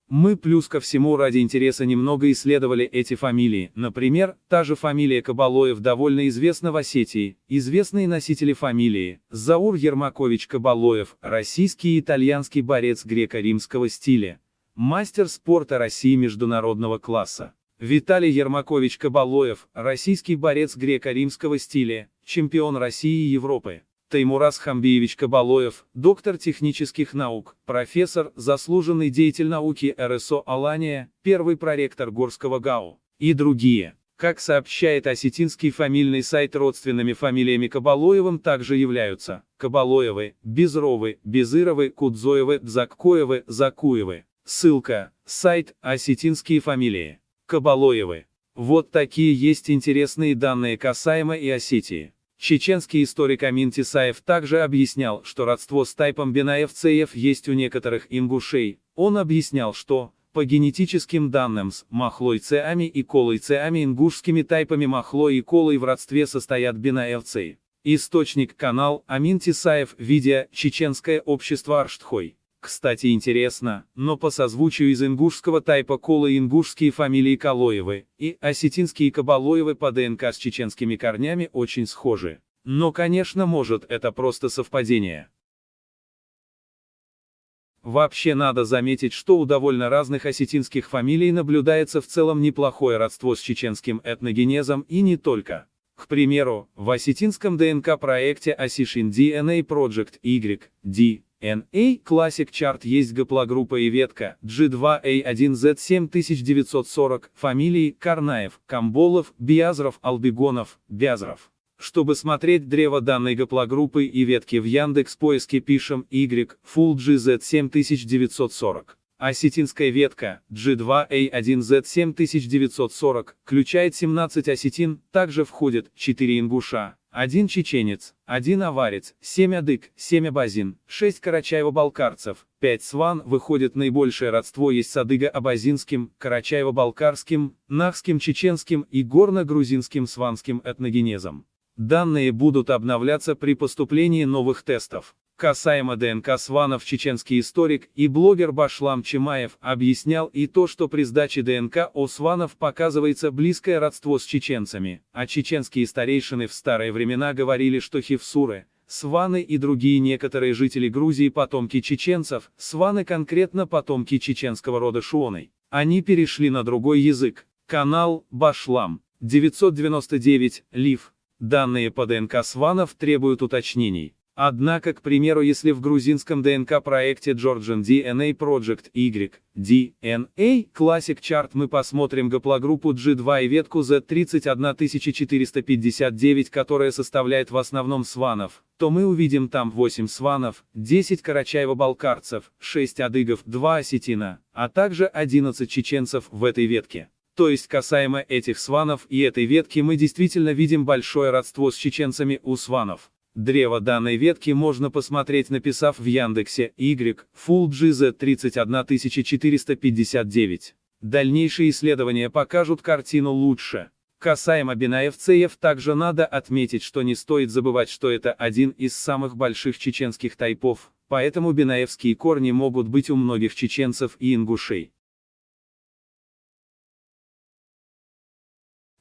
Мы плюс ко всему ради интереса немного исследовали эти фамилии. Например, та же фамилия Кабалоев довольно известна в Осетии. Известные носители фамилии: Заур Ермакович Кабалоев, российский и итальянский борец греко-римского стиля, мастер спорта России международного класса. Виталий Ермакович Кабалоев, российский борец греко-римского стиля, чемпион России и Европы. Таймураз Хамбиевич Кабалоев, доктор технических наук, профессор, заслуженный деятель науки РСО Алания, первый проректор Горского ГАУ и другие. Как сообщает осетинский фамильный сайт, родственными фамилиями Кабалоевым также являются Кабалоевы, Безровы, Безыровы, Кудзоевы, Заккоевы, Закуевы. Ссылка: сайт «Осетинские фамилии». Кабалоевы. Вот такие есть интересные данные касаемо и Осетии. Чеченский историк Амин Тесаев также объяснял, что родство с тайпом Бинаев-ЦФ есть у некоторых ингушей. Он объяснял, что, по генетическим данным с Махлой-Цеами и Колой-Цеами ингушскими тайпами Махлой и Колой в родстве состоят Бинаев-Ци. Источник: канал Амин Тесаев, видео «Чеченское общество Арштхой». Кстати, интересно, но по созвучию из ингушского тайпа Колы ингушские фамилии Калоевы и осетинские Кабалоевы по ДНК с чеченскими корнями очень схожи. Но, конечно, может, это просто совпадение. Вообще надо заметить, что у довольно разных осетинских фамилий наблюдается в целом неплохое родство с чеченским этногенезом и не только. К примеру, в осетинском ДНК-проекте Осишин DNA Project YD Classic Chart есть гаплогруппа и ветка G2A1Z7940, фамилии Карнаев, Камболов, Биазров, Албегонов, Бязров. Чтобы смотреть древо данной гаплогруппы и ветки в Яндекс.Поиске пишем Y, Full GZ7940. Осетинская ветка, G2A1Z7940, включает 17 осетин, также входят 4 ингуша, 1 чеченец, 1 аварец, 7 адык, 7 абазин, 6 карачаево-балкарцев, 5 сван. Выходит наибольшее родство есть с адыго-абазинским, карачаево-балкарским, нахским, чеченским и горно-грузинским сванским этногенезом. Данные будут обновляться при поступлении новых тестов. Касаемо ДНК сванов, чеченский историк и блогер Башлам Чимаев объяснял и то, что при сдаче ДНК у сванов показывается близкое родство с чеченцами, а чеченские старейшины в старые времена говорили, что хивсуры, сваны и другие некоторые жители Грузии потомки чеченцев, сваны конкретно потомки чеченского рода шуоны. Они перешли на другой язык. Канал Башлам 999 Лив. Данные по ДНК сванов требуют уточнений. Однако, к примеру, если в грузинском ДНК-проекте Georgian DNA Project Y, DNA Classic Chart мы посмотрим гаплогруппу G2 и ветку Z31459, которая составляет в основном сванов, то мы увидим там 8 сванов, 10 карачаево-балкарцев, 6 адыгов, 2 осетина, а также 11 чеченцев в этой ветке. То есть касаемо этих сванов и этой ветки мы действительно видим большое родство с чеченцами у сванов. Древо данной ветки можно посмотреть, написав в Яндексе Y, Full GZ31459. Дальнейшие исследования покажут картину лучше. Касаемо бинаевцев также надо отметить, что не стоит забывать, что это один из самых больших чеченских тайпов, поэтому бинаевские корни могут быть у многих чеченцев и ингушей.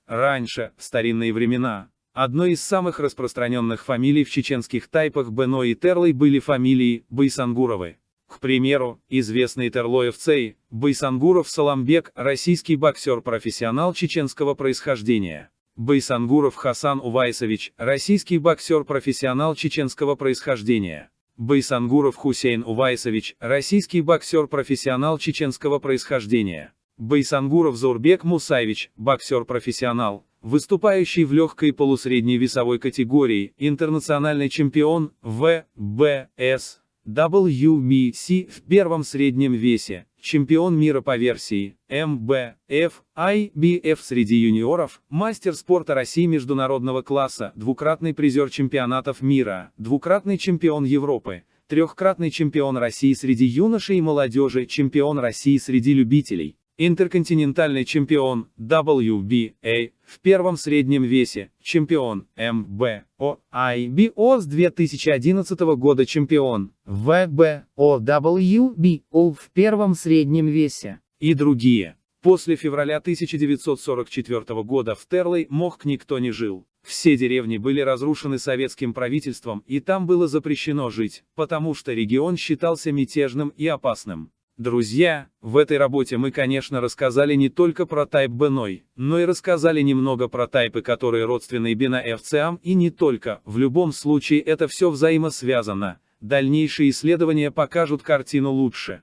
Раньше, в старинные времена, одной из самых распространенных фамилий в чеченских тайпах Бено и Терлой были фамилии Байсангуровы. К примеру, известный терлоевцей, Байсангуров Саламбек, российский боксер-профессионал чеченского происхождения. Байсангуров Хасан Увайсович, российский боксер-профессионал чеченского происхождения. Байсангуров Хусейн Увайсович, российский боксер-профессионал чеченского происхождения. Байсангуров Заурбек Мусаевич, боксер-профессионал, выступающий в легкой полусредней весовой категории, интернациональный чемпион ВБС, WBC в первом среднем весе, чемпион мира по версии МБФ, IBF среди юниоров, мастер спорта России международного класса, двукратный призер чемпионатов мира, двукратный чемпион Европы, трехкратный чемпион России среди юношей и молодежи, чемпион России среди любителей. Интерконтинентальный чемпион WBA в первом среднем весе, чемпион МБО, IBO с 2011 года, чемпион ВБО WBO в первом среднем весе и другие. После февраля 1944 года в Терлой Мохк никто не жил. Все деревни были разрушены советским правительством, и там было запрещено жить, потому что регион считался мятежным и опасным. Друзья, в этой работе мы, конечно, рассказали не только про тайп Беной, но и рассказали немного про тайпы, которые родственны бинаевцам, и не только. В любом случае это все взаимосвязано. Дальнейшие исследования покажут картину лучше.